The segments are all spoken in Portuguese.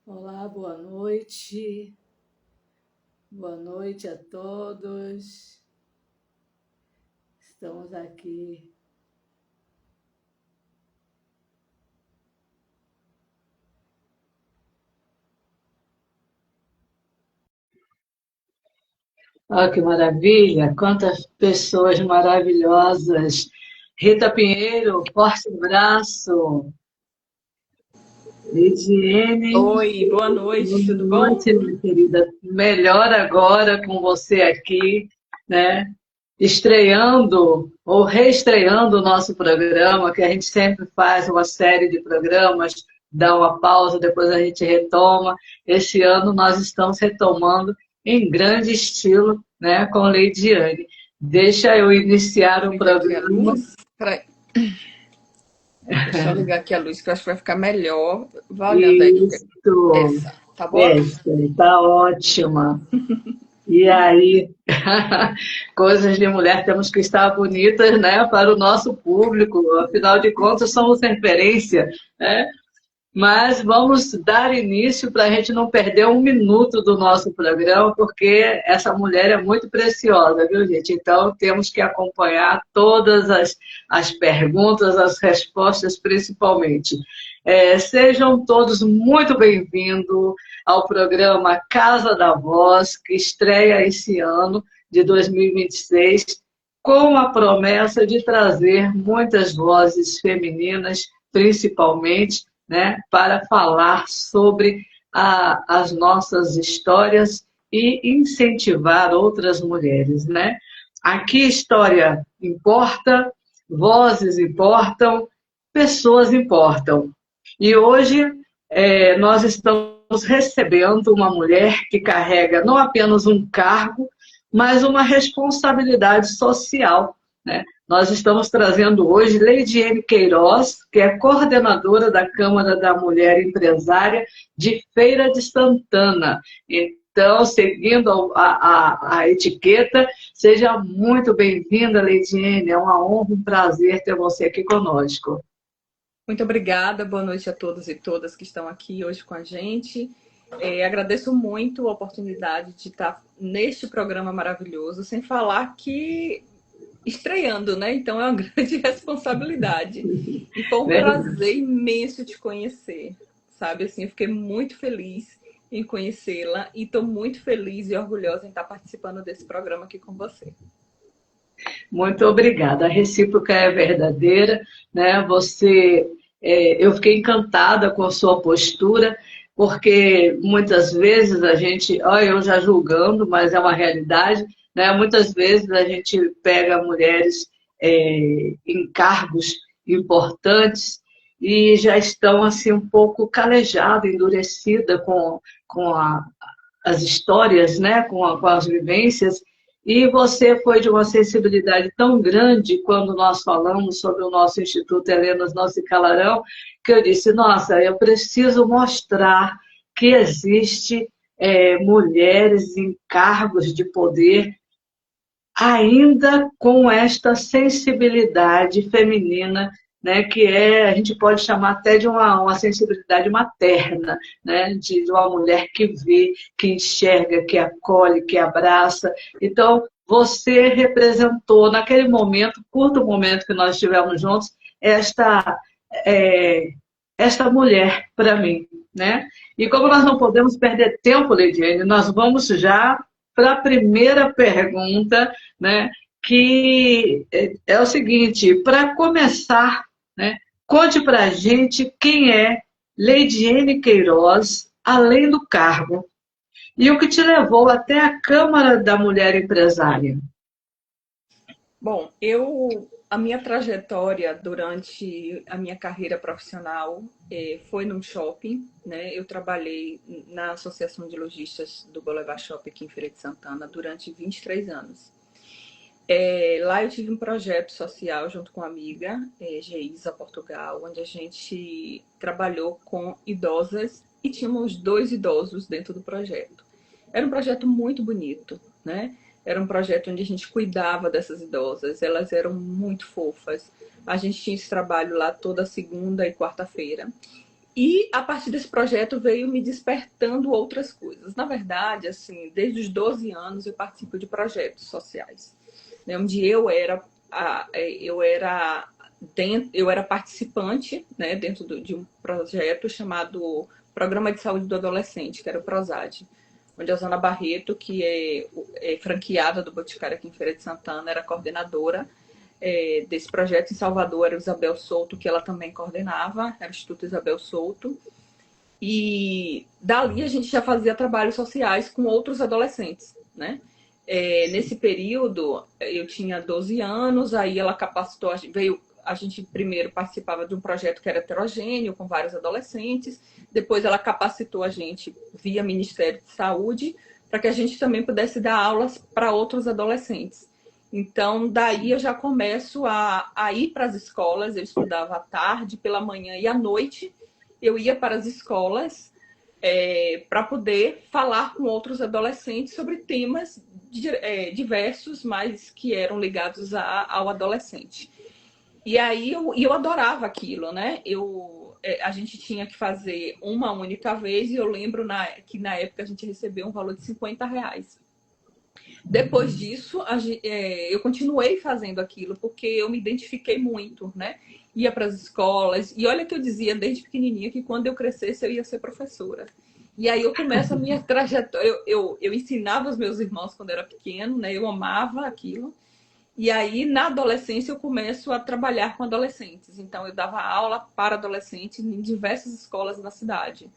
Olá, boa noite. Boa noite a todos. Estamos aqui. Olha que maravilha! Quantas pessoas maravilhosas. Rita Pinheiro, forte abraço. Lidiene, Oi, boa noite, boa tudo bom? noite, minha querida. Melhor agora com você aqui, né? Estreando ou reestreando o nosso programa, que a gente sempre faz uma série de programas, dá uma pausa, depois a gente retoma. Esse ano nós estamos retomando em grande estilo, né, com Leidiane. Deixa eu iniciar Vou o ligar aqui a programa. luz. Peraí, deixa eu ligar aqui a luz, que eu acho que vai ficar melhor. Vá olhando aí. Isso, Essa, tá boa? essa, está ótima. E aí, coisas de mulher, temos que estar bonitas, né, para o nosso público, afinal de contas, somos referência, né? Mas vamos dar início para a gente não perder um minuto do nosso programa, porque essa mulher é muito preciosa, viu, gente? Então, temos que acompanhar todas as perguntas, as respostas, principalmente. Sejam todos muito bem-vindos ao programa Casa da Voz, que estreia esse ano de 2026, com a promessa de trazer muitas vozes femininas, principalmente, né, para falar sobre as nossas histórias e incentivar outras mulheres, né? Aqui história importa, vozes importam, pessoas importam. E hoje nós estamos recebendo uma mulher que carrega não apenas um cargo, mas uma responsabilidade social, né? Nós estamos trazendo hoje Leidiene Queiroz, que é coordenadora da Câmara da Mulher Empresária de Feira de Santana. Então, seguindo a etiqueta, seja muito bem-vinda, Leidiene. É uma honra, um prazer ter você aqui conosco. Muito obrigada, boa noite a todos e todas que estão aqui hoje com a gente. Agradeço muito a oportunidade de estar neste programa maravilhoso, sem falar que estreando, né? Então é uma grande responsabilidade. E foi um Verdade. prazer imenso te conhecer, sabe? Assim, eu fiquei muito feliz em conhecê-la e estou muito feliz e orgulhosa em estar participando desse programa aqui com você. Muito obrigada. A recíproca é verdadeira, né? Eu fiquei encantada com a sua postura, porque muitas vezes a gente, olha, eu já julgando, mas é uma realidade, né? Muitas vezes a gente pega mulheres em cargos importantes e já estão assim um pouco calejadas, endurecidas com as histórias, né? Com as vivências. E você foi de uma sensibilidade tão grande quando nós falamos sobre o nosso Instituto Helenas Nossa Calarão, que eu disse, nossa, eu preciso mostrar que existe mulheres em cargos de poder ainda com esta sensibilidade feminina, né, que a gente pode chamar até de uma sensibilidade materna, né, de uma mulher que vê, que enxerga, que acolhe, que abraça. Então, você representou, naquele momento, curto momento que nós estivemos juntos, esta, é, esta mulher para mim, né? E como nós não podemos perder tempo, Leidiane, nós vamos já para a primeira pergunta, né? Que é o seguinte: para começar, né? Conte para a gente quem é Leidiene Queiroz, além do cargo, e o que te levou até a Câmara da Mulher Empresária. Bom, a minha trajetória durante a minha carreira profissional foi num shopping, né? Eu trabalhei na Associação de Lojistas do Boulevard Shopping aqui em Feira de Santana durante 23 anos. Lá eu tive um projeto social junto com uma amiga, Geisa Portugal, onde a gente trabalhou com idosas e tínhamos 2 idosos dentro do projeto. Era um projeto muito bonito, né? Era um projeto onde a gente cuidava dessas idosas, elas eram muito fofas. A gente tinha esse trabalho lá toda segunda e quarta-feira. E a partir desse projeto veio me despertando outras coisas. Na verdade, assim, desde os 12 anos eu participo de projetos sociais, né, onde eu era participante, né, dentro de um projeto chamado Programa de Saúde do Adolescente, que era o PROSAD, onde a Zona Barreto, que é franqueada do Boticário aqui em Feira de Santana, era coordenadora desse projeto. Em Salvador era Isabel Souto, que ela também coordenava, era o Instituto Isabel Souto. E dali a gente já fazia trabalhos sociais com outros adolescentes, né? Nesse período, eu tinha 12 anos, aí ela capacitou, a gente primeiro participava de um projeto que era heterogêneo, com vários adolescentes, depois ela capacitou a gente via Ministério de Saúde, para que a gente também pudesse dar aulas para outros adolescentes. Então, daí eu já começo a ir para as escolas, eu estudava à tarde, pela manhã e à noite, eu ia para as escolas para poder falar com outros adolescentes sobre temas diversos, mas que eram ligados ao adolescente. E aí eu adorava aquilo, né? A gente tinha que fazer uma única vez e eu lembro que na época a gente recebeu um valor de R$ 50. Depois disso, eu continuei fazendo aquilo porque eu me identifiquei muito, né? Ia para as escolas e olha que eu dizia desde pequenininha que quando eu crescesse eu ia ser professora. E aí eu começo a minha trajetória, eu ensinava os meus irmãos quando eu era pequeno, né? Eu amava aquilo. E aí, na adolescência, eu começo a trabalhar com adolescentes. Então, eu dava aula para adolescentes em diversas escolas na cidade.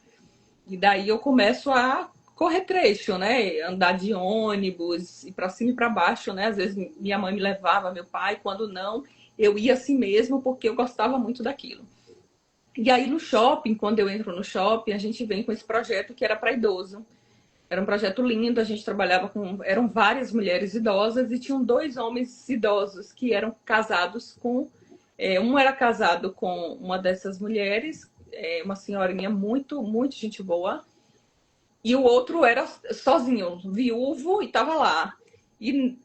E daí eu começo a correr trecho, né? Andar de ônibus, ir para cima e para baixo, né? Às vezes minha mãe me levava, meu pai, quando não, eu ia assim mesmo, porque eu gostava muito daquilo. E aí, no shopping, quando eu entro no shopping, a gente vem com esse projeto que era para idoso. Era um projeto lindo, a gente trabalhava com... Eram várias mulheres idosas e tinham 2 homens idosos que eram casados com... um era casado com uma dessas mulheres, uma senhorinha muito, muito gente boa, e o outro era sozinho, viúvo, e estava lá. E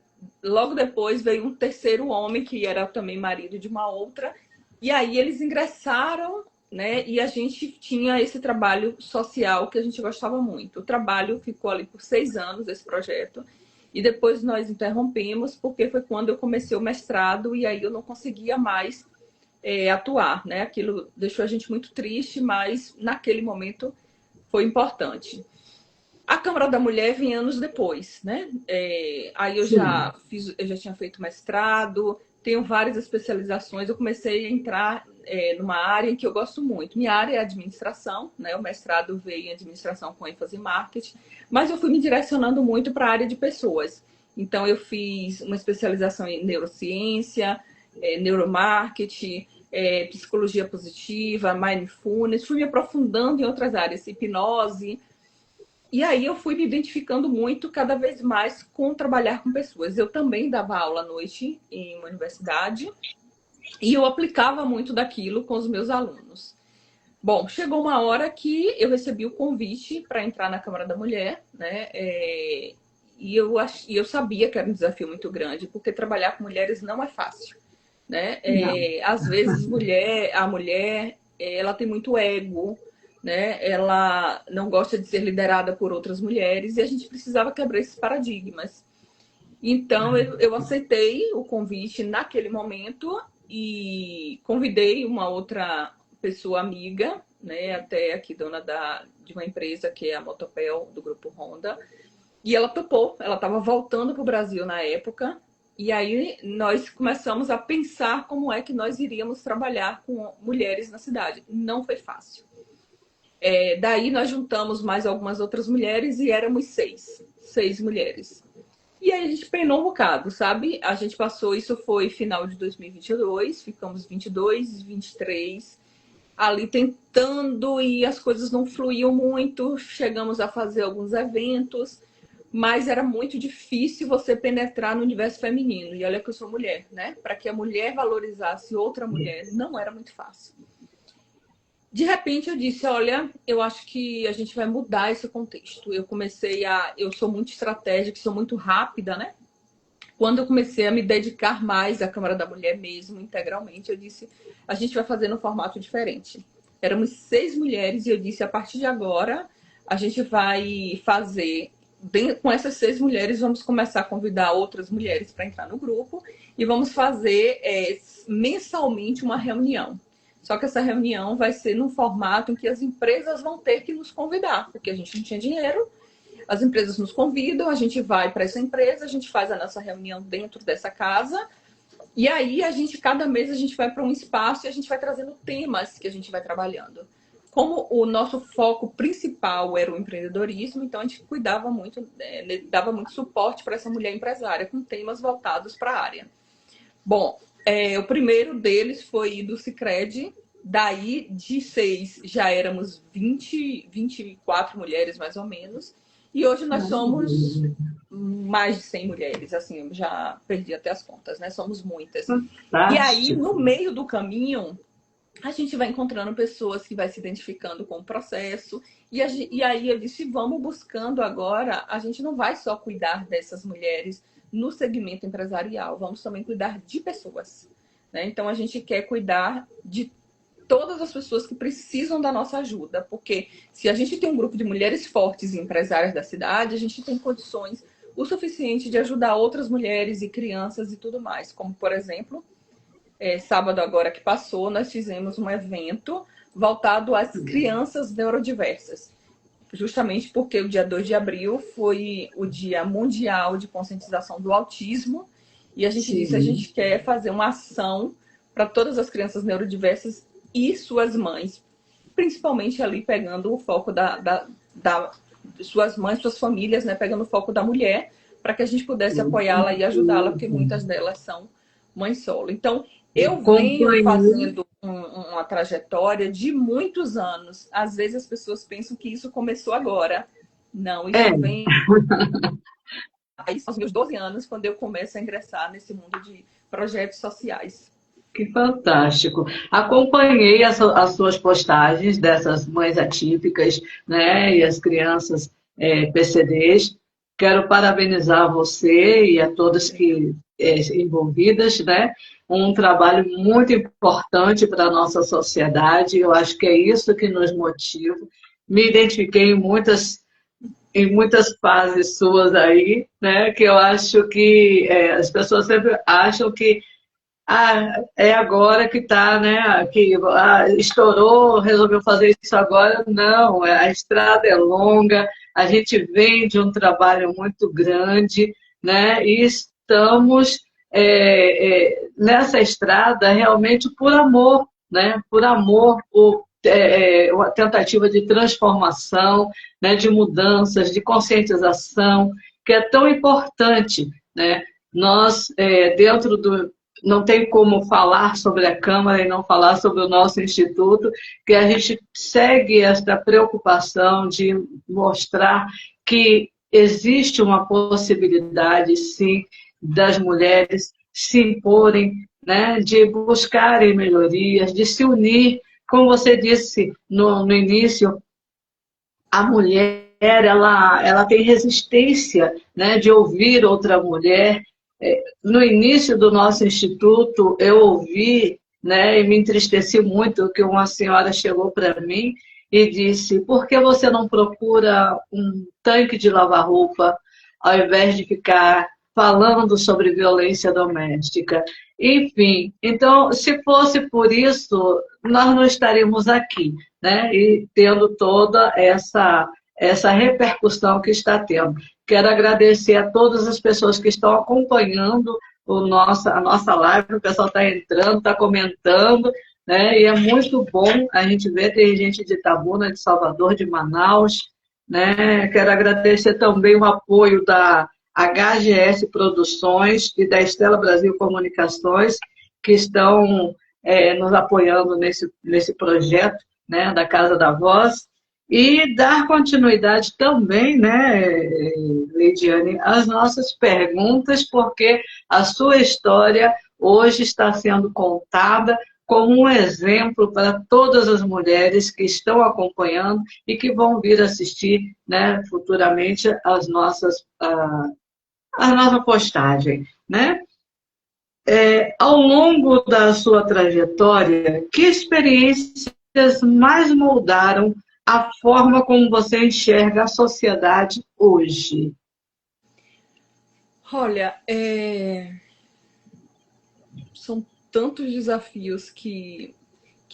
logo depois veio um terceiro homem, que era também marido de uma outra, e aí eles ingressaram, né? E a gente tinha esse trabalho social que a gente gostava muito. O trabalho ficou ali por 6 anos, esse projeto, e depois nós interrompemos, porque foi quando eu comecei o mestrado, e aí eu não conseguia mais atuar, né? Aquilo deixou a gente muito triste, mas naquele momento foi importante. A Câmara da Mulher vinha anos depois, né? Aí eu Sim. eu já tinha feito mestrado, tenho várias especializações, eu comecei a entrar numa área em que eu gosto muito. Minha área é administração, né? O mestrado veio em administração com ênfase em marketing, mas eu fui me direcionando muito para a área de pessoas. Então eu fiz uma especialização em neurociência, neuromarketing, psicologia positiva, mindfulness, fui me aprofundando em outras áreas, hipnose. E aí eu fui me identificando muito, cada vez mais, com trabalhar com pessoas. Eu também dava aula à noite em uma universidade e eu aplicava muito daquilo com os meus alunos. Bom, chegou uma hora que eu recebi o convite para entrar na Câmara da Mulher, né? E eu sabia que era um desafio muito grande, porque trabalhar com mulheres não é fácil, né? Não. Às vezes a mulher, ela tem muito ego, né? Ela não gosta de ser liderada por outras mulheres e a gente precisava quebrar esses paradigmas. Então eu aceitei o convite naquele momento e convidei uma outra pessoa amiga, né? Até aqui dona de uma empresa que é a Motopel do grupo Honda, e ela topou. Ela estava voltando para o Brasil na época. E aí nós começamos a pensar como é que nós iríamos trabalhar com mulheres na cidade. Não foi fácil. Daí nós juntamos mais algumas outras mulheres e éramos 6 mulheres. E aí a gente penou um bocado, sabe? A gente passou, isso foi final de 2022, ficamos 22, 23, ali tentando e as coisas não fluíam muito. Chegamos a fazer alguns eventos, mas era muito difícil você penetrar no universo feminino. E olha que eu sou mulher, né? Para que a mulher valorizasse outra mulher, não era muito fácil. De repente eu disse, olha, eu acho que a gente vai mudar esse contexto. Eu sou muito estratégica, sou muito rápida, né? Quando eu comecei a me dedicar mais à Câmara da Mulher mesmo, integralmente, eu disse, a gente vai fazer num formato diferente. éramos 6 mulheres, e eu disse, a partir de agora, a gente vai fazer, com essas 6 mulheres, vamos começar a convidar outras mulheres para entrar no grupo, e vamos fazer mensalmente uma reunião. Só que essa reunião vai ser num formato em que as empresas vão ter que nos convidar, porque a gente não tinha dinheiro, as empresas nos convidam, a gente vai para essa empresa, a gente faz a nossa reunião dentro dessa casa, e aí cada mês a gente vai para um espaço e a gente vai trazendo temas que a gente vai trabalhando. Como o nosso foco principal era o empreendedorismo, então a gente cuidava muito, dava muito suporte para essa mulher empresária, com temas voltados para a área. Bom, o primeiro deles foi do Sicredi. Daí, de 6, já éramos 24 mulheres, mais ou menos. E hoje nós somos mais de 100 mulheres. Assim, eu já perdi até as contas, né? Somos muitas. Fantástico. E aí, no meio do caminho, a gente vai encontrando pessoas que vai se identificando com o processo. E aí eu disse, vamos buscando agora, a gente não vai só cuidar dessas mulheres no segmento empresarial, vamos também cuidar de pessoas, né? Então, a gente quer cuidar de todas as pessoas que precisam da nossa ajuda, porque se a gente tem um grupo de mulheres fortes e empresárias da cidade, a gente tem condições o suficiente de ajudar outras mulheres e crianças e tudo mais, como, por exemplo, sábado agora que passou, nós fizemos um evento voltado às crianças neurodiversas, justamente porque o dia 2 de abril foi o Dia Mundial de Conscientização do Autismo, e a gente disse, a gente quer fazer uma ação para todas as crianças neurodiversas e suas mães, principalmente ali pegando o foco da suas mães, suas famílias, né, pegando o foco da mulher, para que a gente pudesse apoiá-la e ajudá-la, porque muitas delas são mães solo. Então, eu venho fazendo uma trajetória de muitos anos. Às vezes as pessoas pensam que isso começou agora. Não, isso vem... Aí são os meus 12 anos quando eu começo a ingressar nesse mundo de projetos sociais. Que fantástico. Acompanhei as suas postagens dessas mães atípicas, né, e as crianças PCDs. Quero parabenizar você e a todas que envolvidas, né? Um trabalho muito importante para a nossa sociedade. Eu acho que é isso que nos motiva. Me identifiquei em muitas fases suas aí, né? Que eu acho que as pessoas sempre acham que é agora que está, né? Que estourou, resolveu fazer isso agora. Não, a estrada é longa, a gente vem de um trabalho muito grande, né? E estamos nessa estrada realmente por amor, né? Por amor, por uma tentativa de transformação, né? De mudanças, de conscientização, que é tão importante, né? Nós, dentro do... Não tem como falar sobre a Câmara e não falar sobre o nosso Instituto, que a gente segue esta preocupação de mostrar que existe uma possibilidade, sim, das mulheres se imporem, né, de buscarem melhorias, de se unir. Como você disse no início, a mulher ela tem resistência, né, de ouvir outra mulher. No início do nosso instituto, eu ouvi, né, e me entristeci muito que uma senhora chegou para mim e disse, por que você não procura um tanque de lavar roupa ao invés de ficar falando sobre violência doméstica? Enfim, então, se fosse por isso, nós não estaríamos aqui, né, e tendo toda essa repercussão que está tendo. Quero agradecer a todas as pessoas que estão acompanhando a nossa live, o pessoal está entrando, está comentando, né? E é muito bom a gente ver, tem gente de Itabuna, de Salvador, de Manaus, né? Quero agradecer também o apoio da HGS Produções e da Estela Brasil Comunicações, que estão nos apoiando nesse projeto, né, da Casa da Voz. E dar continuidade também, né, Leidiane, às nossas perguntas, porque a sua história hoje está sendo contada como um exemplo para todas as mulheres que estão acompanhando e que vão vir assistir, né, futuramente a nossa postagem, né? Ao longo da sua trajetória, que experiência mais moldaram a forma como você enxerga a sociedade hoje? Olha, são tantos desafios que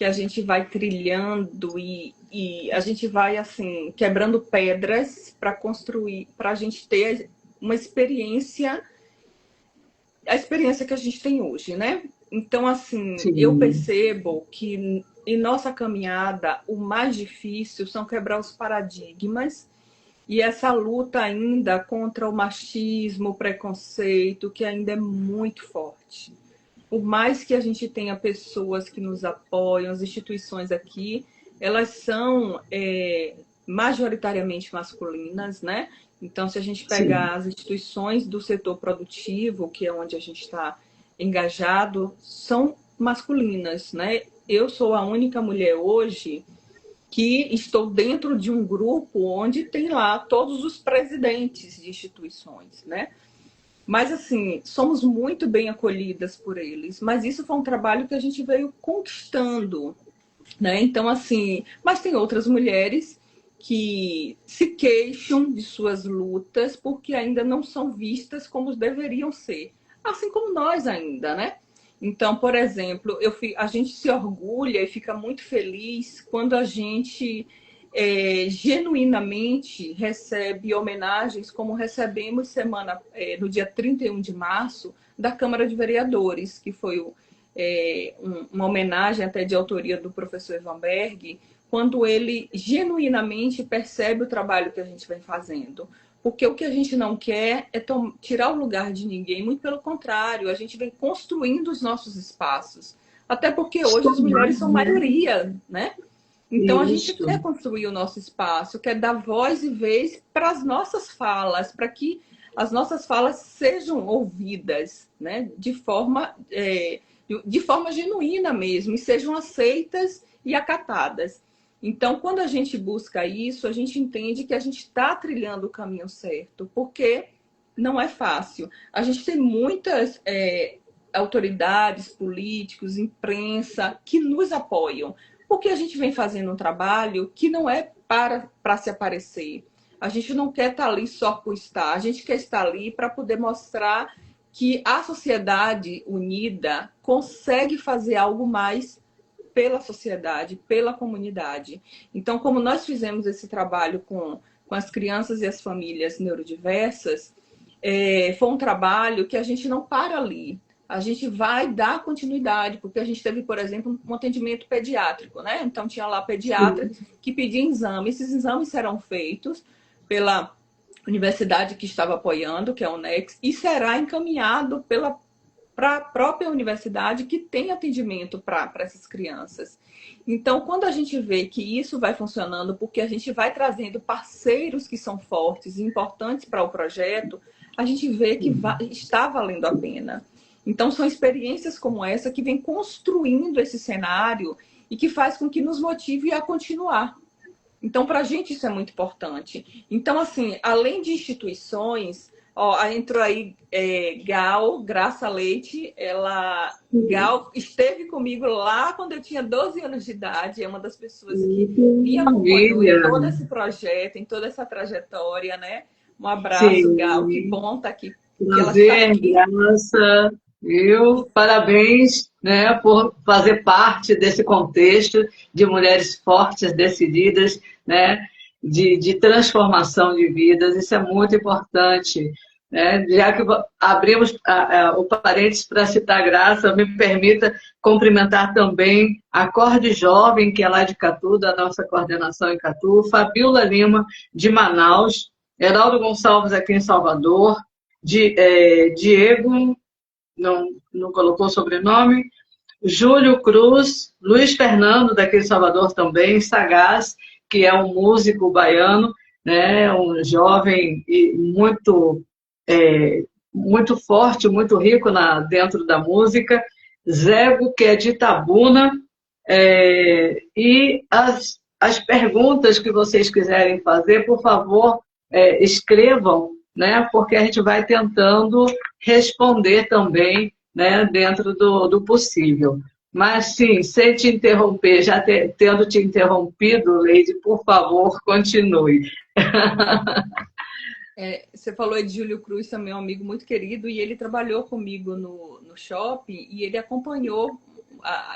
a gente vai trilhando e a gente vai, assim, quebrando pedras para construir, para a gente ter uma experiência, a experiência que a gente tem hoje, né? Então, assim, eu Sim, percebo que em nossa caminhada, o mais difícil são quebrar os paradigmas e essa luta ainda contra o machismo, o preconceito, que ainda é muito forte. Por mais que a gente tenha pessoas que nos apoiam, as instituições aqui, elas são majoritariamente masculinas, né? Então, se a gente sim. pegar as instituições do setor produtivo, que é onde a gente está engajado, são masculinas, né? Eu sou a única mulher hoje que estou dentro de um grupo onde tem lá todos os presidentes de instituições, né? Mas, assim, somos muito bem acolhidas por eles. Mas isso foi um trabalho que a gente veio conquistando, né? Então, assim, mas tem outras mulheres que se queixam de suas lutas porque ainda não são vistas como deveriam ser. Assim como nós ainda, né? Então, por exemplo, a gente se orgulha e fica muito feliz quando a gente genuinamente recebe homenagens, como recebemos no dia 31 de março, da Câmara de Vereadores, que foi uma homenagem até de autoria do professor Evan Berg, quando ele genuinamente percebe o trabalho que a gente vem fazendo. Porque o que a gente não quer é tirar o lugar de ninguém, muito pelo contrário, a gente vem construindo os nossos espaços. Até porque hoje as mulheres Somar, são né? maioria, né? Então a gente Isso, quer construir o nosso espaço, quer dar voz e vez para as nossas falas, para que as nossas falas sejam ouvidas, né? De forma genuína mesmo, e sejam aceitas e acatadas. Então, quando a gente busca isso, a gente entende que a gente está trilhando o caminho certo, porque não é fácil. A gente tem muitas autoridades, políticos, imprensa que nos apoiam, porque a gente vem fazendo um trabalho que não é para se aparecer. A gente não quer estar ali só por estar, a gente quer estar ali para poder mostrar que a sociedade unida consegue fazer algo mais pela sociedade, pela comunidade. Então, como nós fizemos esse trabalho com as crianças e as famílias neurodiversas, foi um trabalho que a gente não para ali. A gente vai dar continuidade, porque a gente teve, por exemplo, um atendimento pediátrico, né? Então, tinha lá pediatra sim. que pedia exames. Esses exames serão feitos pela universidade que estava apoiando, que é a UNEX, e será encaminhado para a própria universidade que tem atendimento para essas crianças. Então, quando a gente vê que isso vai funcionando, porque a gente vai trazendo parceiros que são fortes e importantes para o projeto, a gente vê que está valendo a pena. Então, são experiências como essa que vem construindo esse cenário e que faz com que nos motive a continuar. Então, para a gente isso é muito importante. Então, assim, além de instituições, ó, entrou aí Gal, Graça Leite, Gal esteve comigo lá quando eu tinha 12 anos de idade, é uma das pessoas que Que me acompanhou maravilha! em todo esse projeto, em toda essa trajetória, né? Um abraço, Gal, que Sim, bom estar aqui, que ela está prazer, aqui. graça. Eu, parabéns, né, por fazer parte desse contexto de mulheres fortes, decididas, né, de transformação de vidas. Isso é muito importante. Né? Já que abrimos o parênteses para citar Graça, me permita cumprimentar também a Corde Jovem, que é lá de Catu, da nossa coordenação em Catu, Fabiola Lima, de Manaus, Heraldo Gonçalves aqui em Salvador, Diego, não colocou sobrenome, Júlio Cruz, Luiz Fernando, daqui de Salvador também, Sagaz, que é um músico baiano, né, um jovem e muito forte, muito rico dentro da música, Zego, que é de Itabuna, e as perguntas que vocês quiserem fazer, por favor, escrevam, né, porque a gente vai tentando responder também, né, dentro do possível. Mas sim, sem te interromper, já tendo te interrompido, Leide, por favor, continue. Você falou de Júlio Cruz, também é um amigo muito querido, e ele trabalhou comigo no shopping e ele acompanhou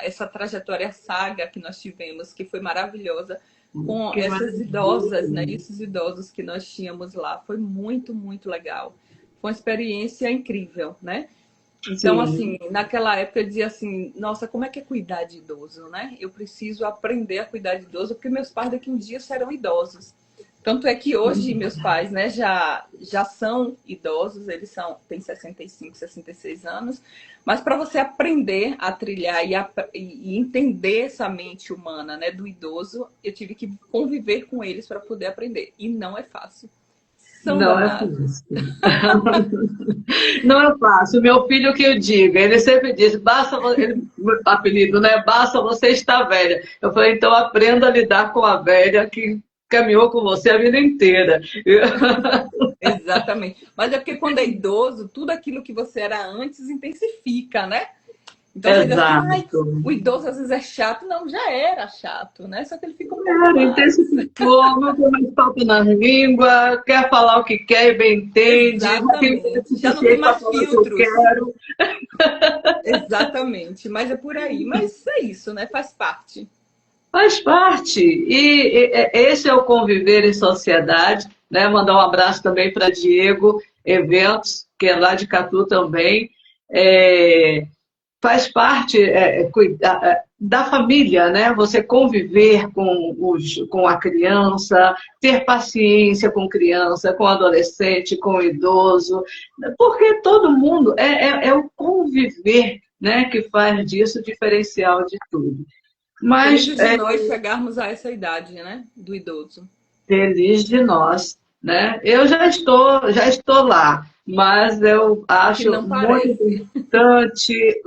essa trajetória saga que nós tivemos, que foi maravilhosa, com Que essas idosas, né? maravilha. Esses idosos que nós tínhamos lá. Foi muito, muito legal. Foi uma experiência incrível, né? Então, Sim, assim, naquela época eu dizia assim, nossa, como é que é cuidar de idoso, né? Eu preciso aprender a cuidar de idoso, porque meus pais daqui um dia serão idosos. Tanto é que hoje meus pais, né, já são idosos, têm 65, 66 anos, mas para você aprender a trilhar e entender essa mente humana, né, do idoso, eu tive que conviver com eles para poder aprender. E não é fácil. São não é danados. fácil. Não é fácil. Meu filho que eu diga, ele sempre diz, apelido, né? Basta você estar velha. Eu falei, então aprenda a lidar com a velha que caminhou com você a vida inteira. Exatamente. Mas é porque quando é idoso, tudo aquilo que você era antes intensifica, né? Então você diz assim, ai, Exato. o idoso às vezes é chato. Não, já era chato, né? Só que ele fica um pouco Claro, mais. intensificou, não tem mais papo na língua, quer falar o que quer e bem entende, já tem o Exatamente. Já não tem suficiente para mais falar o que eu filtros. quero. Exatamente. Mas é por aí. Mas é isso, né? Faz parte. Faz parte. E esse é o conviver em sociedade, né? Mandar um abraço também para Diego Eventos, que é lá de Catu também. É, faz parte da família, né? Você conviver com a criança, ter paciência com criança, com adolescente, com idoso, porque todo mundo é o conviver, né, que faz disso o diferencial de tudo. Mas Felizes de nós chegarmos a essa idade, né? Do idoso. feliz de nós, né? Eu já estou lá, mas eu Que acho não muito parece. importante.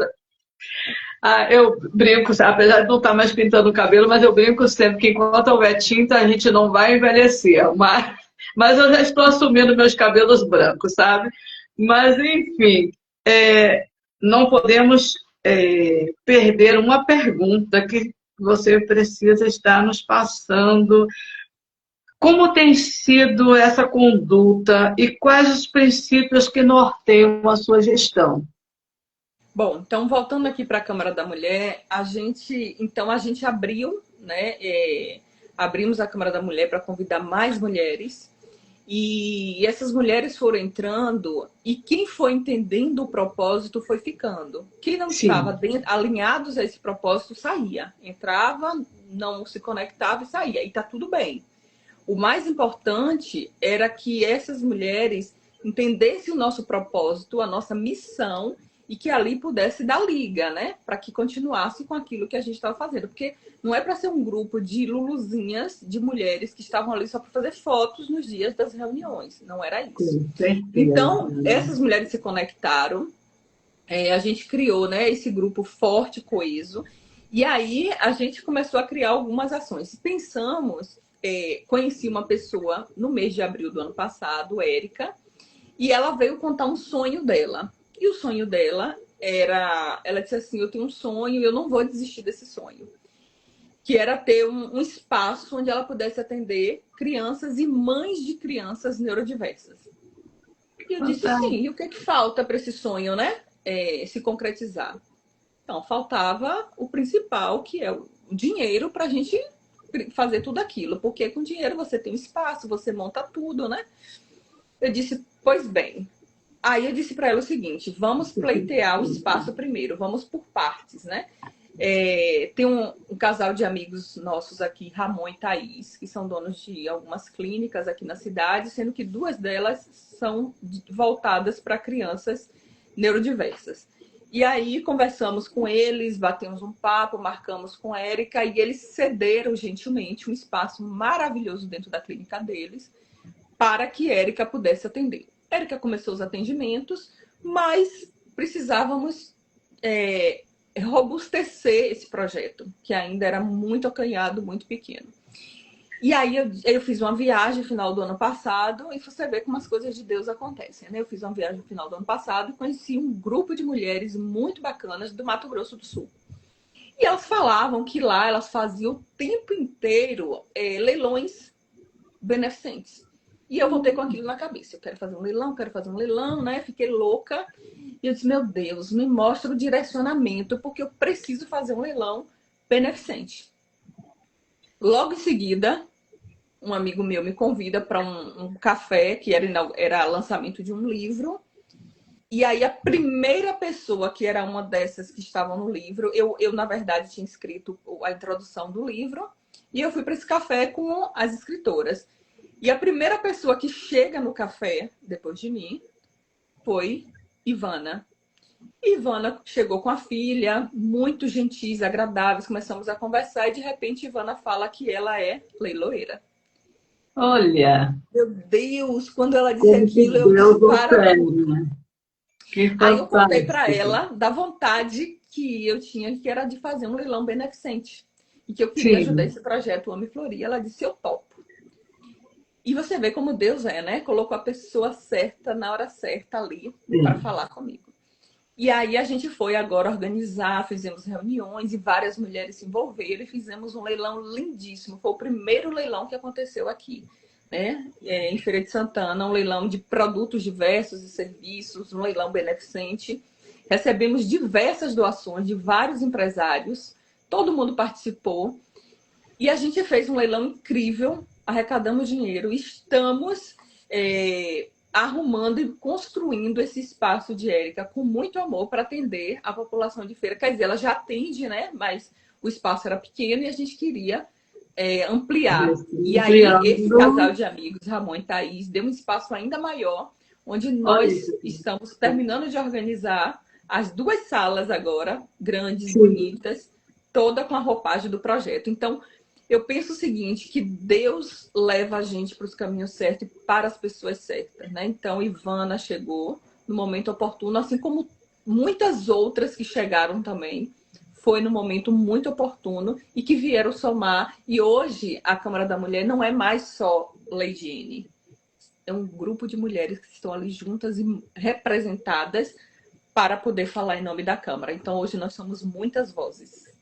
Eu brinco, apesar de não estar mais pintando o cabelo, mas eu brinco sempre que enquanto houver tinta, a gente não vai envelhecer. Mas eu já estou assumindo meus cabelos brancos, sabe? Mas, enfim, não podemos perder uma pergunta que você precisa estar nos passando. Como tem sido essa conduta e quais os princípios que norteiam a sua gestão? Bom, então voltando aqui para a Câmara da Mulher, a gente abriu, né? Abrimos a Câmara da Mulher para convidar mais mulheres e essas mulheres foram entrando e quem foi entendendo o propósito foi ficando. Quem não estava Sim, alinhados a esse propósito saía, entrava, não se conectava e saía e tá tudo bem. O mais importante era que essas mulheres entendessem o nosso propósito, a nossa missão e que ali pudesse dar liga, né? Para que continuasse com aquilo que a gente estava fazendo. Porque não é para ser um grupo de luluzinhas, de mulheres que estavam ali só para fazer fotos nos dias das reuniões. Não era isso. com certeza. Então, essas mulheres se conectaram, a gente criou, né, esse grupo forte, coeso, e aí a gente começou a criar algumas ações. Pensamos, conheci uma pessoa no mês de abril do ano passado, Érica, e ela veio contar um sonho dela. E o sonho dela ela disse assim, eu tenho um sonho e eu não vou desistir desse sonho. Que era ter um espaço onde ela pudesse atender crianças e mães de crianças neurodiversas. E eu disse, sim, e o que é que falta para esse sonho, né? Se concretizar? Então, faltava o principal, que é o dinheiro para a gente fazer tudo aquilo. Porque com dinheiro você tem um espaço, você monta tudo, né? Eu disse, pois bem. Aí eu disse para ela o seguinte, vamos pleitear o espaço primeiro, vamos por partes, né? Tem um casal de amigos nossos aqui, Ramon e Thaís, que são donos de algumas clínicas aqui na cidade, sendo que duas delas são voltadas para crianças neurodiversas. E aí conversamos com eles, batemos um papo, marcamos com a Érica e eles cederam gentilmente um espaço maravilhoso dentro da clínica deles para que Érica pudesse atender. Érica começou os atendimentos, mas precisávamos robustecer esse projeto, que ainda era muito acanhado, muito pequeno. E aí eu fiz uma viagem no final do ano passado e você vê como as coisas de Deus acontecem, né? Eu fiz uma viagem no final do ano passado e conheci um grupo de mulheres muito bacanas do Mato Grosso do Sul. E elas falavam que lá elas faziam o tempo inteiro leilões beneficentes. E eu voltei com aquilo na cabeça. Eu quero fazer um leilão, né? Fiquei louca. E eu disse, meu Deus, me mostra o direcionamento, porque eu preciso fazer um leilão beneficente. Logo em seguida, um amigo meu me convida para um café, que era lançamento de um livro. E aí a primeira pessoa, que era uma dessas que estavam no livro, eu na verdade tinha escrito a introdução do livro, e eu fui para esse café com as escritoras. E a primeira pessoa que chega no café, depois de mim, foi Ivana. Ivana chegou com a filha, muito gentis, agradáveis, começamos a conversar e de repente Ivana fala que ela é leiloeira. Olha, Meu Deus, quando ela disse como que aquilo, eu Deus disse para opera, tudo. né? Que Aí eu contei para fantástico. ela da vontade que eu tinha, que era de fazer um leilão beneficente. E que eu queria ajudar Sim, esse projeto Homem Florir. Ela disse, eu topo. E você vê como Deus é, né? Colocou a pessoa certa na hora certa ali para sim. falar comigo. E aí a gente foi agora organizar, fizemos reuniões e várias mulheres se envolveram e fizemos um leilão lindíssimo. Foi o primeiro leilão que aconteceu aqui, né? Em Feira de Santana, um leilão de produtos diversos e serviços, um leilão beneficente. Recebemos diversas doações de vários empresários, todo mundo participou e a gente fez um leilão incrível, arrecadamos dinheiro, estamos arrumando e construindo esse espaço de Érica com muito amor para atender a população de Feira. Quer dizer, ela já atende, né? Mas o espaço era pequeno e a gente queria ampliar. E aí, esse Ampliando, casal de amigos, Ramon e Thaís, deu um espaço ainda maior, onde olha nós isso. estamos terminando de organizar as duas salas agora, grandes, Sim, bonitas, toda com a roupagem do projeto. Então, eu penso o seguinte, que Deus leva a gente para os caminhos certos e para as pessoas certas, né? Então, Ivana chegou no momento oportuno, assim como muitas outras que chegaram também. Foi no momento muito oportuno e que vieram somar. E hoje, a Câmara da Mulher não é mais só Leidiane. É um grupo de mulheres que estão ali juntas e representadas para poder falar em nome da Câmara. Então, hoje nós somos muitas vozes.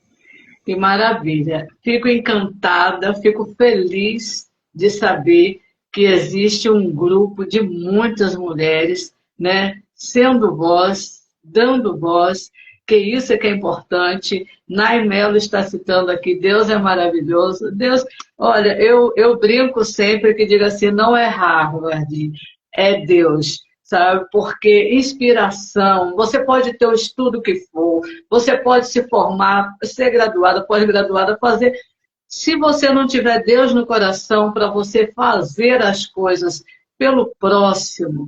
que maravilha. Fico encantada, fico feliz de saber que existe um grupo de muitas mulheres, né, sendo voz, dando voz, que isso é que é importante. Nai Melo está citando aqui, Deus é maravilhoso. Deus, olha, eu brinco sempre que digo assim, não é Harvard, é Deus, sabe? Porque inspiração, você pode ter o estudo que for, você pode se formar, ser graduada, pós-graduada, fazer. Se você não tiver Deus no coração para você fazer as coisas pelo próximo,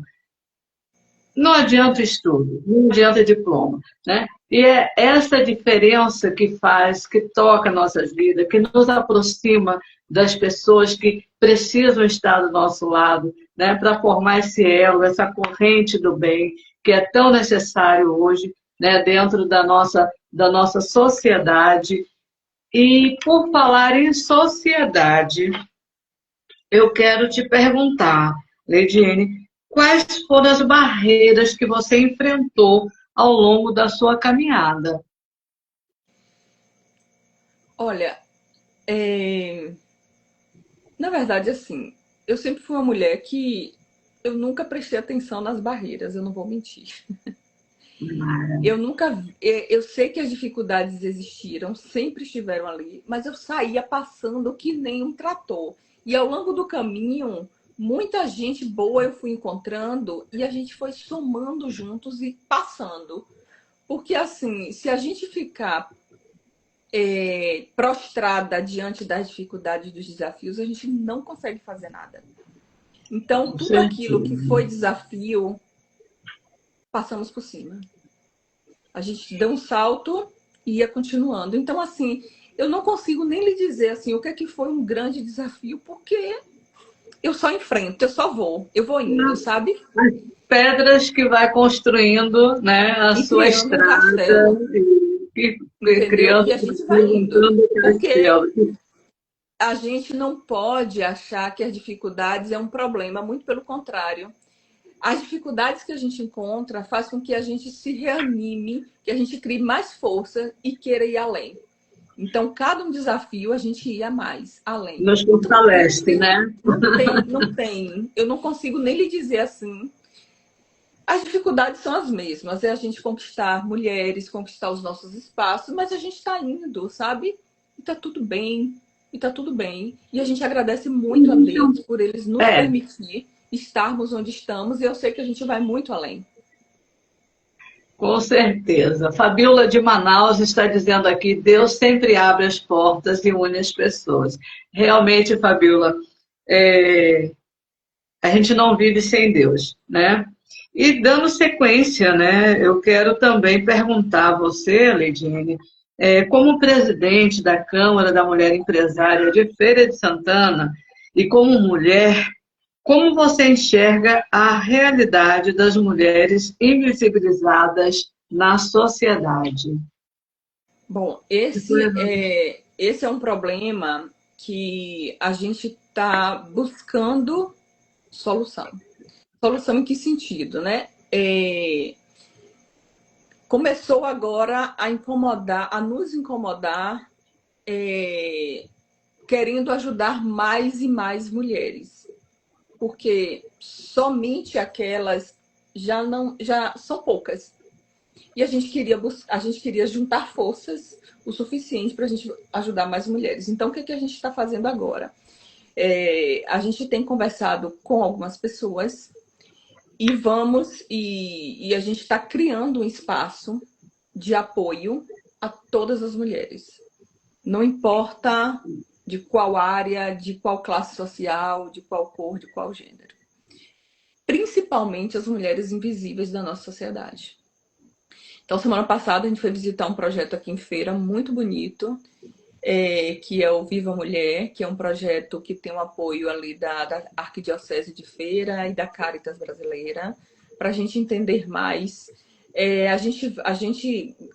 não adianta o estudo, não adianta diploma, né? E é essa diferença que faz, que toca nossas vidas, que nos aproxima das pessoas que precisam estar do nosso lado, né? Para formar esse elo, essa corrente do bem, que é tão necessário hoje, né? Dentro da nossa sociedade. E por falar em sociedade, eu quero te perguntar, Leidiane, quais foram as barreiras que você enfrentou ao longo da sua caminhada? Olha, na verdade, assim, eu sempre fui uma mulher que eu nunca prestei atenção nas barreiras, eu não vou mentir. Eu nunca, eu sei que as dificuldades existiram, sempre estiveram ali, mas eu saía passando que nem um trator. E ao longo do caminho, muita gente boa eu fui encontrando e a gente foi somando juntos e passando. Porque assim, se a gente ficar prostrada diante das dificuldades, dos desafios, a gente não consegue fazer nada. Então, Com tudo aquilo certeza. que foi desafio, passamos por cima. A gente deu um salto e ia continuando. Então, assim, eu não consigo nem lhe dizer assim o que é que foi um grande desafio, porque eu só enfrento, eu vou indo, sabe? As pedras que vai construindo, né, a E sua criando um estrada castelo, e entendeu? criando, E a gente vai indo. levantando o Porque castelo. a gente não pode achar que as dificuldades é um problema, muito pelo contrário. As dificuldades que a gente encontra faz com que a gente se reanime, que a gente crie mais força e queira ir além. Então, cada um desafio a gente ia mais, além. Nos fortalece, né? Não tem. Eu não consigo nem lhe dizer assim. As dificuldades são as mesmas, é a gente conquistar mulheres, conquistar os nossos espaços, mas a gente está indo, sabe? E tá tudo bem, e tá tudo bem. E a gente agradece muito a Deus por eles nos É, permitir estarmos onde estamos, e eu sei que a gente vai muito além. com certeza. Fabiola de Manaus está dizendo aqui: Deus sempre abre as portas e une as pessoas. Realmente, Fabiola, é, a gente não vive sem Deus, né? E dando sequência, né, eu quero também perguntar a você, Leidine, como presidente da Câmara da Mulher Empresária de Feira de Santana e como mulher, como você enxerga a realidade das mulheres invisibilizadas na sociedade? Bom, esse é um problema que a gente está buscando solução. Solução em que sentido, né? Começou agora a incomodar, a nos incomodar, querendo ajudar mais e mais mulheres, porque somente aquelas já são poucas. E a gente queria juntar forças o suficiente para a gente ajudar mais mulheres. Então, o que a gente está fazendo agora? A gente tem conversado com algumas pessoas e a gente está criando um espaço de apoio a todas as mulheres. Não importa de qual área, de qual classe social, de qual cor, de qual gênero. Principalmente as mulheres invisíveis da nossa sociedade. Então, semana passada, a gente foi visitar um projeto aqui em Feira, muito bonito, que é o Viva Mulher, que é um projeto que tem o apoio ali da Arquidiocese de Feira e da Caritas Brasileira, para a gente entender mais.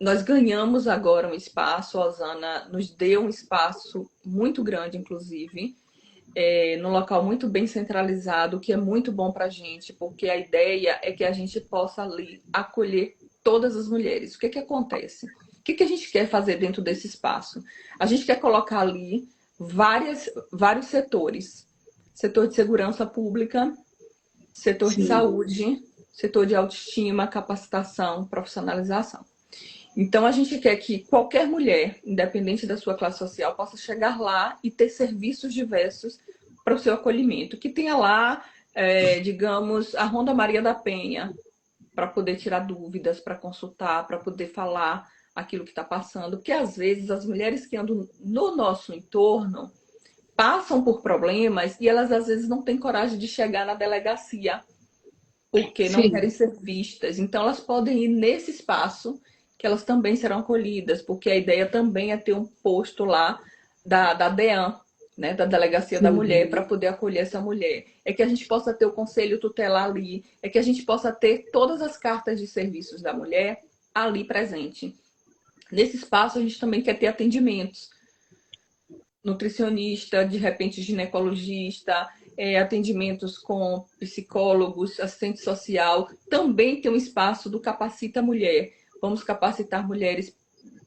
Nós ganhamos agora um espaço, a Osana nos deu um espaço muito grande, inclusive, num local muito bem centralizado, que é muito bom para a gente, porque a ideia é que a gente possa ali acolher todas as mulheres. O que acontece? O que a gente quer fazer dentro desse espaço? A gente quer colocar ali vários setores. Setor de segurança pública, setor de Sim. saúde, setor de autoestima, capacitação, profissionalização. Então, a gente quer que qualquer mulher, independente da sua classe social, possa chegar lá e ter serviços diversos para o seu acolhimento. Que tenha lá, digamos, a Ronda Maria da Penha, para poder tirar dúvidas, para consultar, para poder falar aquilo que está passando. Porque, às vezes, as mulheres que andam no nosso entorno passam por problemas e elas, às vezes, não têm coragem de chegar na delegacia, porque não Sim. querem ser vistas. Então, elas podem ir nesse espaço, que elas também serão acolhidas, porque a ideia também é ter um posto lá da DEAN, né, da Delegacia da Mulher, para poder acolher essa mulher. É que a gente possa ter o conselho tutelar ali, é que a gente possa ter todas as cartas de serviços da mulher ali presente. Nesse espaço, a gente também quer ter atendimentos. Nutricionista, de repente ginecologista, atendimentos com psicólogos, assistente social. Também tem um espaço do Capacita Mulher. Vamos capacitar mulheres,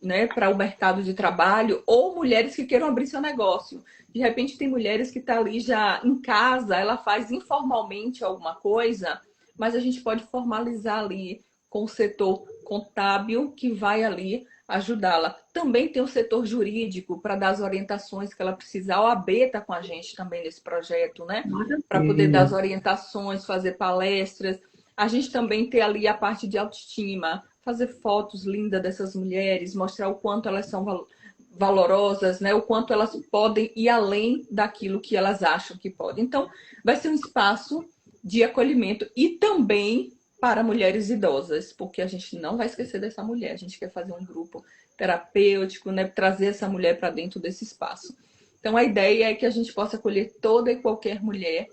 né, para o mercado de trabalho ou mulheres que queiram abrir seu negócio. De repente tem mulheres que estão ali já em casa, ela faz informalmente alguma coisa, mas a gente pode formalizar ali com o setor contábil que vai ali ajudá-la. Também tem o setor jurídico para dar as orientações que ela precisa. A OAB está com a gente também nesse projeto, né? Para poder dar Maravilha. as orientações, fazer palestras. A gente também tem ali a parte de autoestima, fazer fotos lindas dessas mulheres, mostrar o quanto elas são valorosas, né? O quanto elas podem ir além daquilo que elas acham que podem. Então, vai ser um espaço de acolhimento e também para mulheres idosas, porque a gente não vai esquecer dessa mulher. A gente quer fazer um grupo terapêutico, né? Trazer essa mulher para dentro desse espaço. Então, a ideia é que a gente possa acolher toda e qualquer mulher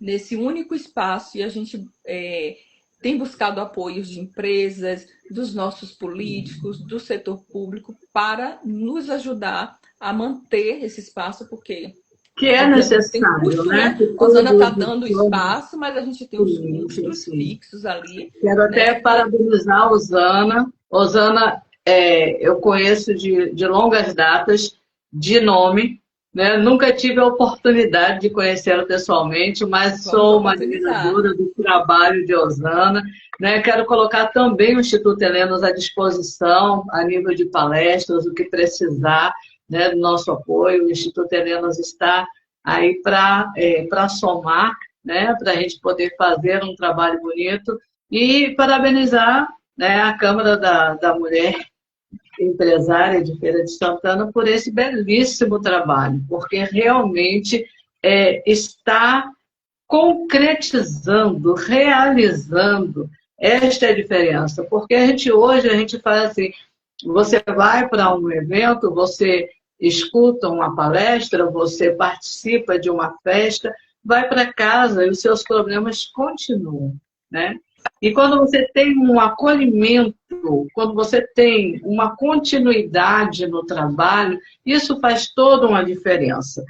nesse único espaço e a gente tem buscado apoios de empresas, dos nossos políticos, do setor público, para nos ajudar a manter esse espaço, porque, Que é obviamente, tem necessário, custo, né? né? Que A Osana está todos, dando todos, espaço, mas a gente tem os sim, sim, custos sim. fixos ali, Quero até né? parabenizar a Osana. Osana eu conheço de longas datas, de nome, né? Nunca tive a oportunidade de conhecê-la pessoalmente, mas Vamos sou uma oportunizar. admiradora do trabalho de Osana, né? Quero colocar também o Instituto Helenos à disposição, a nível de palestras, o que precisar, né, do nosso apoio. O Instituto Helenos está aí para somar, né, para a gente poder fazer um trabalho bonito e parabenizar, né, a Câmara da Mulher empresária de Feira de Santana por esse belíssimo trabalho, porque realmente está concretizando, realizando. Esta é a diferença, porque hoje a gente faz assim, você vai para um evento, você escuta uma palestra, você participa de uma festa, vai para casa e os seus problemas continuam, né? E quando você tem um acolhimento, quando você tem uma continuidade no trabalho, isso faz toda uma diferença.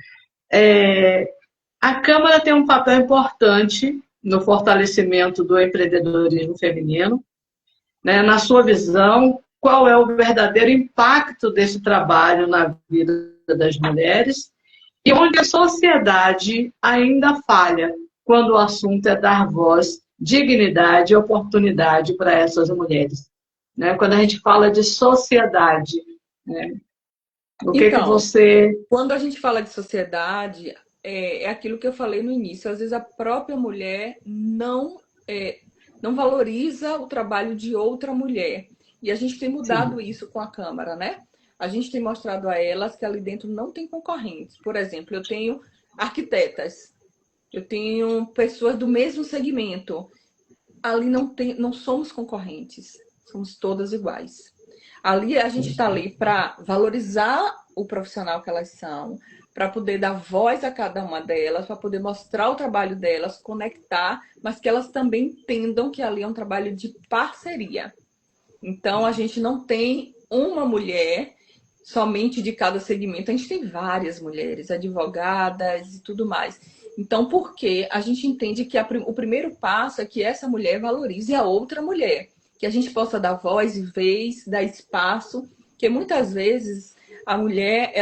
A Câmara tem um papel importante no fortalecimento do empreendedorismo feminino, né? Na sua visão, qual é o verdadeiro impacto desse trabalho na vida das mulheres e onde a sociedade ainda falha quando o assunto é dar voz, dignidade e oportunidade para essas mulheres, né? Quando a gente fala de sociedade, né? O que que Então, você... quando a gente fala de sociedade, é aquilo que eu falei no início. Às vezes a própria mulher não valoriza o trabalho de outra mulher. E a gente tem mudado Sim, isso com a Câmara, né? A gente tem mostrado a elas que ali dentro não tem concorrentes. Por exemplo, eu tenho arquitetas, eu tenho pessoas do mesmo segmento. Ali não somos concorrentes, somos todas iguais. Ali a gente está ali para valorizar o profissional que elas são, para poder dar voz a cada uma delas, para poder mostrar o trabalho delas, conectar, mas que elas também entendam que ali é um trabalho de parceria. Então a gente não tem uma mulher somente de cada segmento, a gente tem várias mulheres, advogadas e tudo mais. Então, por quê? A gente entende que o primeiro passo é que essa mulher valorize a outra mulher, que a gente possa dar voz e vez, dar espaço, que muitas vezes a mulher,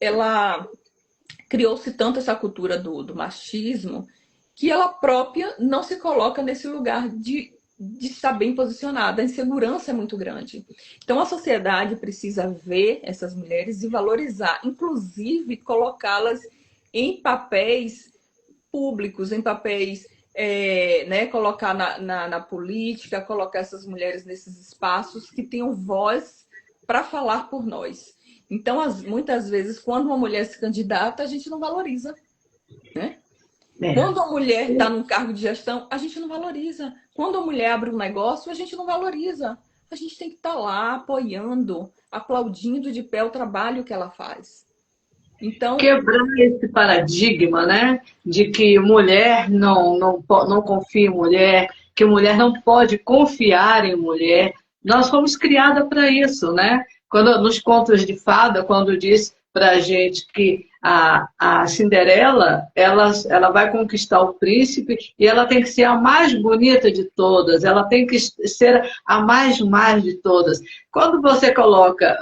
ela criou-se tanto essa cultura do machismo, que ela própria não se coloca nesse lugar de estar bem posicionada. A insegurança é muito grande. Então, a sociedade precisa ver essas mulheres e valorizar, inclusive colocá-las em papéis públicos, em papéis, né, colocar na política, colocar essas mulheres nesses espaços que tenham voz para falar por nós. Então, muitas vezes, quando uma mulher se candidata, a gente não valoriza, né? é. Quando a mulher está num cargo de gestão, a gente não valoriza. Quando a mulher abre um negócio, a gente não valoriza. A gente tem que estar lá apoiando, aplaudindo de pé o trabalho que ela faz. Então, Quebrar esse paradigma, né, de que mulher não confia em mulher, que mulher não pode confiar em mulher. Nós fomos criadas para isso, né? Quando, nos contos de fada, quando diz para a gente que a Cinderela ela vai conquistar o príncipe e ela tem que ser a mais bonita de todas, ela tem que ser a mais de todas. Quando você coloca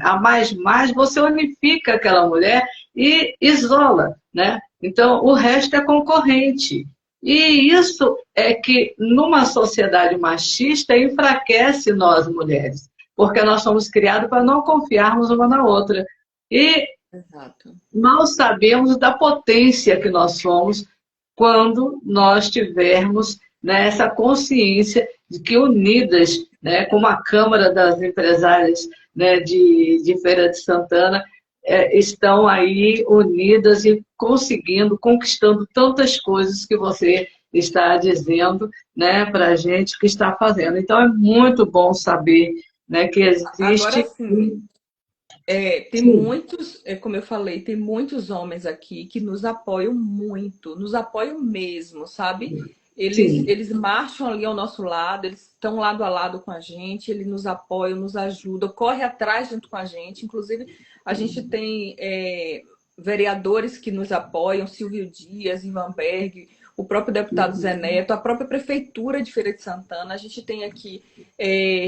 a mais, você unifica aquela mulher e isola, né? Então, o resto é concorrente. E isso é que, numa sociedade machista, enfraquece nós mulheres, porque nós somos criados para não confiarmos uma na outra. E exato. mal sabemos da potência que nós somos quando nós tivermos, né, essa consciência de que unidas, né, como a Câmara das Empresárias, né, de Feira de Santana, estão aí unidas e conseguindo, conquistando tantas coisas que você está dizendo, né, para a gente que está fazendo. Então, é muito bom saber, né, que Agora existe... sim, tem Sim, muitos, como eu falei, tem muitos homens aqui que nos apoiam muito, nos apoiam mesmo, sabe? sim. Eles marcham ali ao nosso lado, eles estão lado a lado com a gente, eles nos apoiam, nos ajudam, corre atrás junto com a gente. Inclusive, a gente tem vereadores que nos apoiam, Silvio Dias, Ivan Berg, o próprio deputado Zé Neto, a própria Prefeitura de Feira de Santana. A gente tem aqui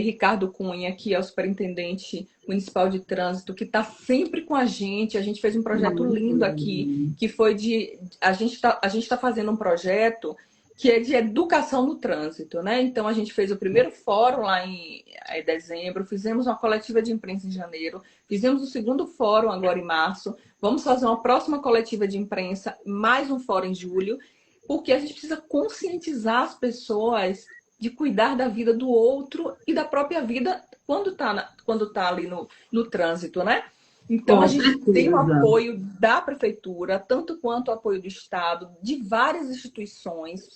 Ricardo Cunha, que é o superintendente municipal de trânsito, que está sempre com a gente. A gente fez um projeto lindo aqui, que foi de... A gente tá fazendo um projeto que é de educação no trânsito, né? Então, a gente fez o primeiro fórum lá em dezembro, fizemos uma coletiva de imprensa em janeiro, fizemos o segundo fórum agora em março, vamos fazer uma próxima coletiva de imprensa, mais um fórum em julho, porque a gente precisa conscientizar as pessoas de cuidar da vida do outro e da própria vida quando tá ali no trânsito, né? Então, a gente tem o apoio da prefeitura, tanto quanto o apoio do Estado, de várias instituições.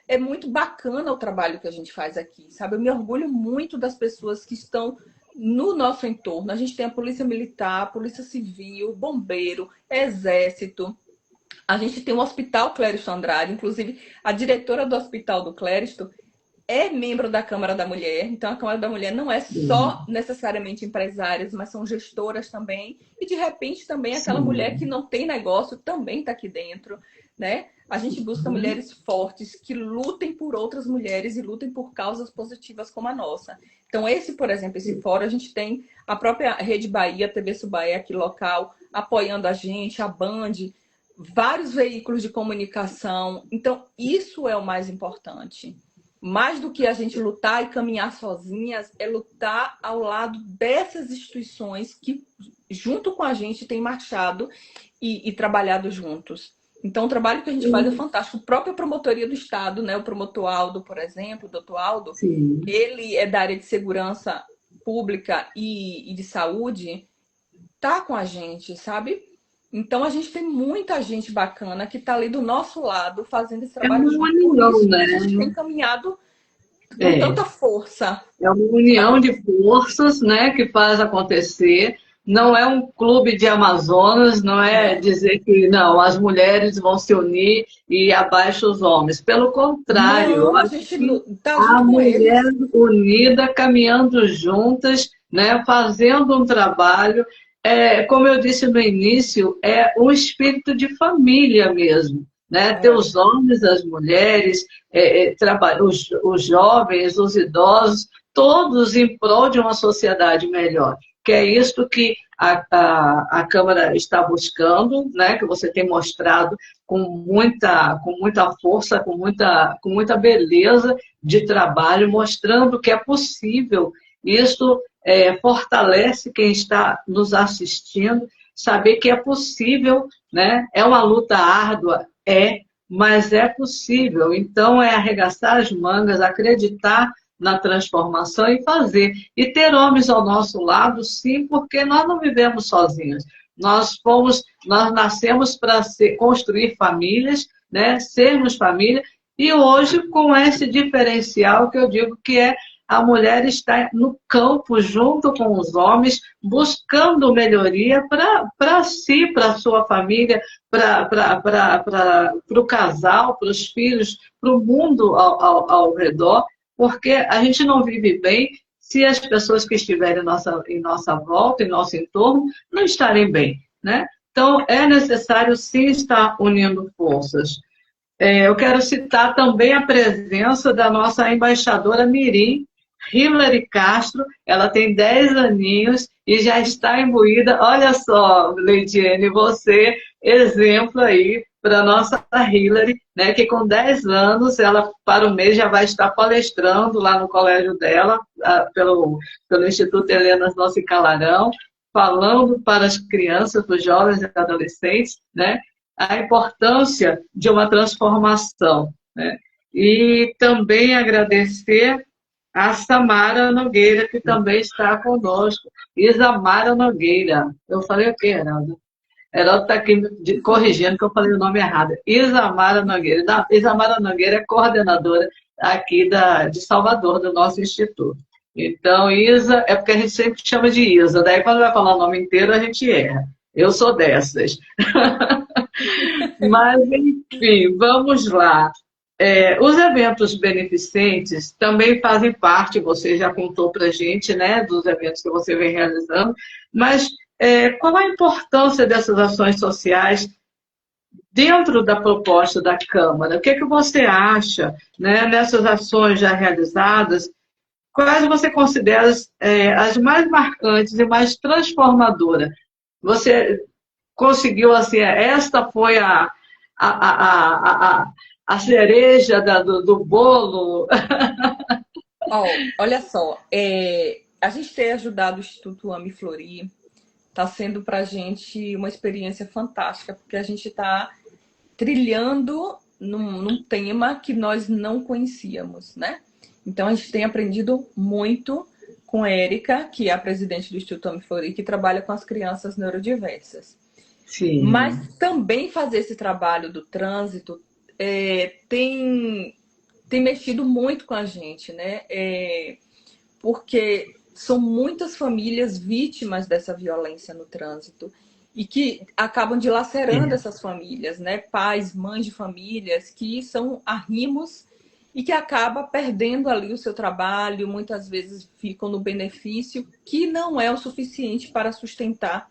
É muito bacana o trabalho que a gente faz aqui, sabe? Eu me orgulho muito das pessoas que estão no nosso entorno. A gente tem a Polícia Militar, Polícia Civil, Bombeiro, Exército. A gente tem o Hospital Cléristo Andrade, inclusive a diretora do Hospital do Cléristo é membro da Câmara da Mulher, então a Câmara da Mulher não é só necessariamente empresárias, mas são gestoras também, e de repente também aquela mulher que não tem negócio também está aqui dentro, né? A gente busca mulheres fortes que lutem por outras mulheres e lutem por causas positivas como a nossa. Então por exemplo, esse fórum, a gente tem a própria Rede Bahia, TV Subaé aqui local, apoiando a gente, a Band, vários veículos de comunicação. Então, isso é o mais importante. Mais do que a gente lutar e caminhar sozinhas, é lutar ao lado dessas instituições que, junto com a gente, têm marchado e trabalhado juntos. Então, o trabalho que a gente faz é fantástico. A própria promotoria do Estado, né? O promotor Aldo, por exemplo, o doutor Aldo, ele é da área de segurança pública e de saúde, tá com a gente, sabe? Então, a gente tem muita gente bacana que está ali do nosso lado fazendo esse trabalho junto. Por isso, né? A gente tem caminhado com tanta força. É uma união de forças, né, que faz acontecer. Não é um clube de Amazonas, não é dizer que não, as mulheres vão se unir e abaixo os homens. Pelo contrário, não, a gente tá junto a com mulher eles. unida, caminhando juntas, né, fazendo um trabalho. Como eu disse no início, é um espírito de família mesmo, né? Ter os homens, as mulheres, os jovens, os idosos, todos em prol de uma sociedade melhor. Que é isso que a Câmara está buscando, né? Que você tem mostrado com muita força, com muita beleza de trabalho, mostrando que é possível. Isso fortalece quem está nos assistindo, saber que é possível, né? É uma luta árdua, mas é possível. Então, é arregaçar as mangas, acreditar na transformação e fazer. E ter homens ao nosso lado, sim, porque nós não vivemos sozinhos. Nós nascemos para construir famílias, né? Sermos família, e hoje, com esse diferencial que eu digo que a mulher está no campo, junto com os homens, buscando melhoria para si, para a sua família, para o casal, para os filhos, para o mundo ao redor, porque a gente não vive bem se as pessoas que estiverem em nossa volta, em nosso entorno, não estarem bem, né? Então, é necessário, sim, estar unindo forças. Eu quero citar também a presença da nossa embaixadora Mirim, Hilary Castro. Ela tem 10 aninhos e já está imbuída. Olha só, Leidiane, você, exemplo aí para a nossa Hilary, né, que com 10 anos, ela para o mês já vai estar palestrando lá no colégio dela, pelo Instituto Helenas Nossa Calarão, falando para as crianças, para os jovens e adolescentes, né, a importância de uma transformação, né? E também agradecer a Samara Nogueira, que também está conosco. Isamara Nogueira. Eu falei o quê, Heraldo? Heraldo está aqui me corrigindo que eu falei o nome errado. Isamara Nogueira. Isamara Nogueira é coordenadora aqui de Salvador, do nosso instituto. Então, Isa, é porque a gente sempre chama de Isa, daí quando vai falar o nome inteiro a gente erra. Eu sou dessas. Mas, enfim, vamos lá. Os eventos beneficentes também fazem parte, você já contou para a gente, né, dos eventos que você vem realizando, mas qual a importância dessas ações sociais dentro da proposta da Câmara, o que você acha, né, nessas ações já realizadas? Quais você considera as mais marcantes e mais transformadoras? Você conseguiu, assim, esta foi a, a, a, a cereja do bolo? Olha só, a gente ter ajudado o Instituto Ame Florir está sendo para a gente uma experiência fantástica, porque a gente está trilhando num tema que nós não conhecíamos, né? Então a gente tem aprendido muito com a Érica, que é a presidente do Instituto Ame Florir, que trabalha com as crianças neurodiversas. Sim, Mas também fazer esse trabalho do trânsito tem mexido muito com a gente, né? Porque são muitas famílias vítimas dessa violência no trânsito e que acabam dilacerando é, essas famílias, né? Pais, mães de famílias que são arrimos e que acaba perdendo ali o seu trabalho, muitas vezes ficam no benefício que não é o suficiente para sustentar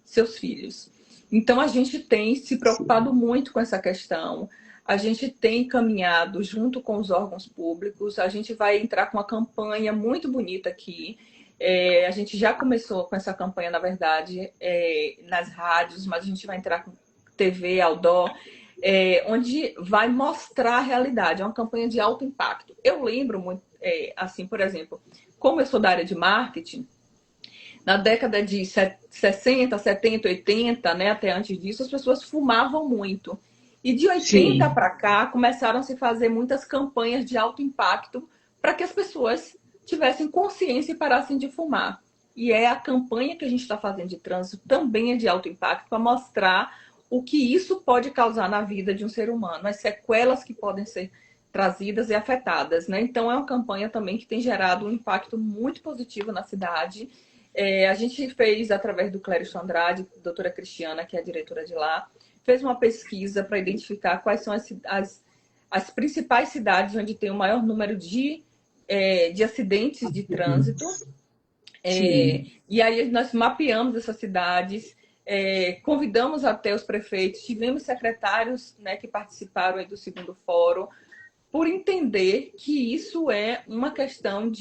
seus filhos. Então a gente tem se preocupado sim, muito com essa questão. A gente tem caminhado junto com os órgãos públicos, a gente vai entrar com uma campanha muito bonita aqui. A gente já começou com essa campanha, na verdade, nas rádios, mas a gente vai entrar com TV, outdoor, onde vai mostrar a realidade. É uma campanha de alto impacto. Eu lembro muito, assim, por exemplo, como eu sou da área de marketing, na década de 60, 70, 80, né, até antes disso, as pessoas fumavam muito. E de 80 sim, para cá, começaram a se fazer muitas campanhas de alto impacto para que as pessoas tivessem consciência e parassem de fumar. E a campanha que a gente está fazendo de trânsito também é de alto impacto para mostrar o que isso pode causar na vida de um ser humano, as sequelas que podem ser trazidas e afetadas, né? Então é uma campanha também que tem gerado um impacto muito positivo na cidade. A gente fez, através do Clériston Andrade, doutora Cristiana, que é a diretora de lá, fez uma pesquisa para identificar quais são as principais cidades onde tem o maior número de acidentes de trânsito. sim, E aí nós mapeamos essas cidades, convidamos até os prefeitos, tivemos secretários, né, que participaram aí do segundo fórum, por entender que isso é uma questão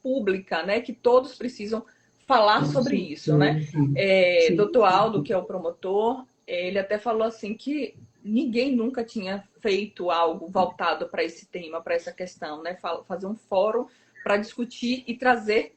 pública, né? Que todos precisam falar com sobre isso, né? certeza. Sim, Doutor Aldo, que é o promotor, ele até falou assim que ninguém nunca tinha feito algo voltado para esse tema, para essa questão, né? Fazer um fórum para discutir e trazer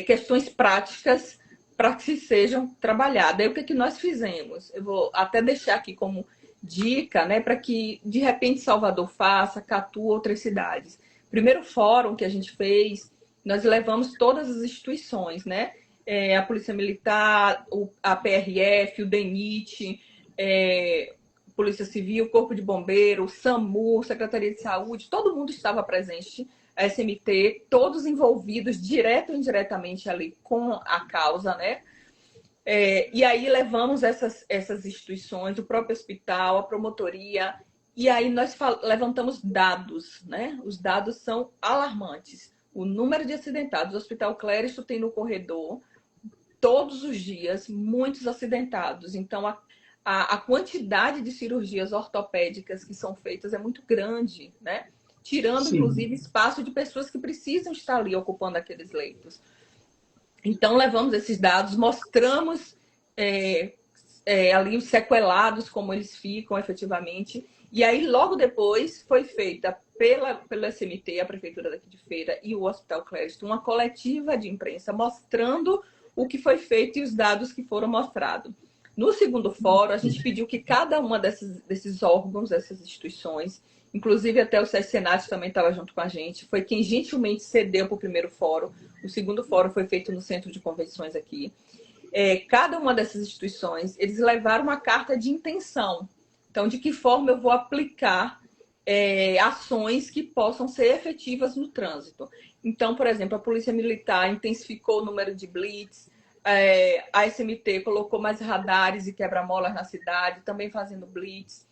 questões práticas para que sejam trabalhadas. Aí o que, que nós fizemos? Eu vou até deixar aqui como dica, né, para que de repente Salvador faça, Catu, outras cidades. Primeiro fórum que a gente fez, nós levamos todas as instituições, né? A Polícia Militar, a PRF, o DENIT, Polícia Civil, Corpo de Bombeiro, SAMU, Secretaria de Saúde, todo mundo estava presente, a SMT, todos envolvidos direto ou indiretamente ali com a causa, né? E aí levamos essas instituições, o próprio hospital, a promotoria, e aí nós levantamos dados, né? Os dados são alarmantes. O número de acidentados, o Hospital Cléristo tem no corredor, todos os dias, muitos acidentados. Então, a quantidade de cirurgias ortopédicas que são feitas é muito grande, né? Tirando, inclusive, sim, espaço de pessoas que precisam estar ali ocupando aqueles leitos. Então, levamos esses dados, mostramos ali os sequelados, como eles ficam efetivamente. E aí, logo depois, foi feita pelo SMT, a Prefeitura daqui de Feira e o Hospital Cléristo, uma coletiva de imprensa mostrando o que foi feito e os dados que foram mostrados. No segundo fórum, a gente pediu que cada uma desses órgãos, dessas instituições, inclusive até o SESC Senat também estava junto com a gente, foi quem gentilmente cedeu para o primeiro fórum. O segundo fórum foi feito no Centro de Convenções aqui. Cada uma dessas instituições, eles levaram uma carta de intenção. Então, de que forma eu vou aplicar ações que possam ser efetivas no trânsito. Então, por exemplo, a Polícia Militar intensificou o número de blitz, a SMT colocou mais radares e quebra-molas na cidade, também fazendo blitz.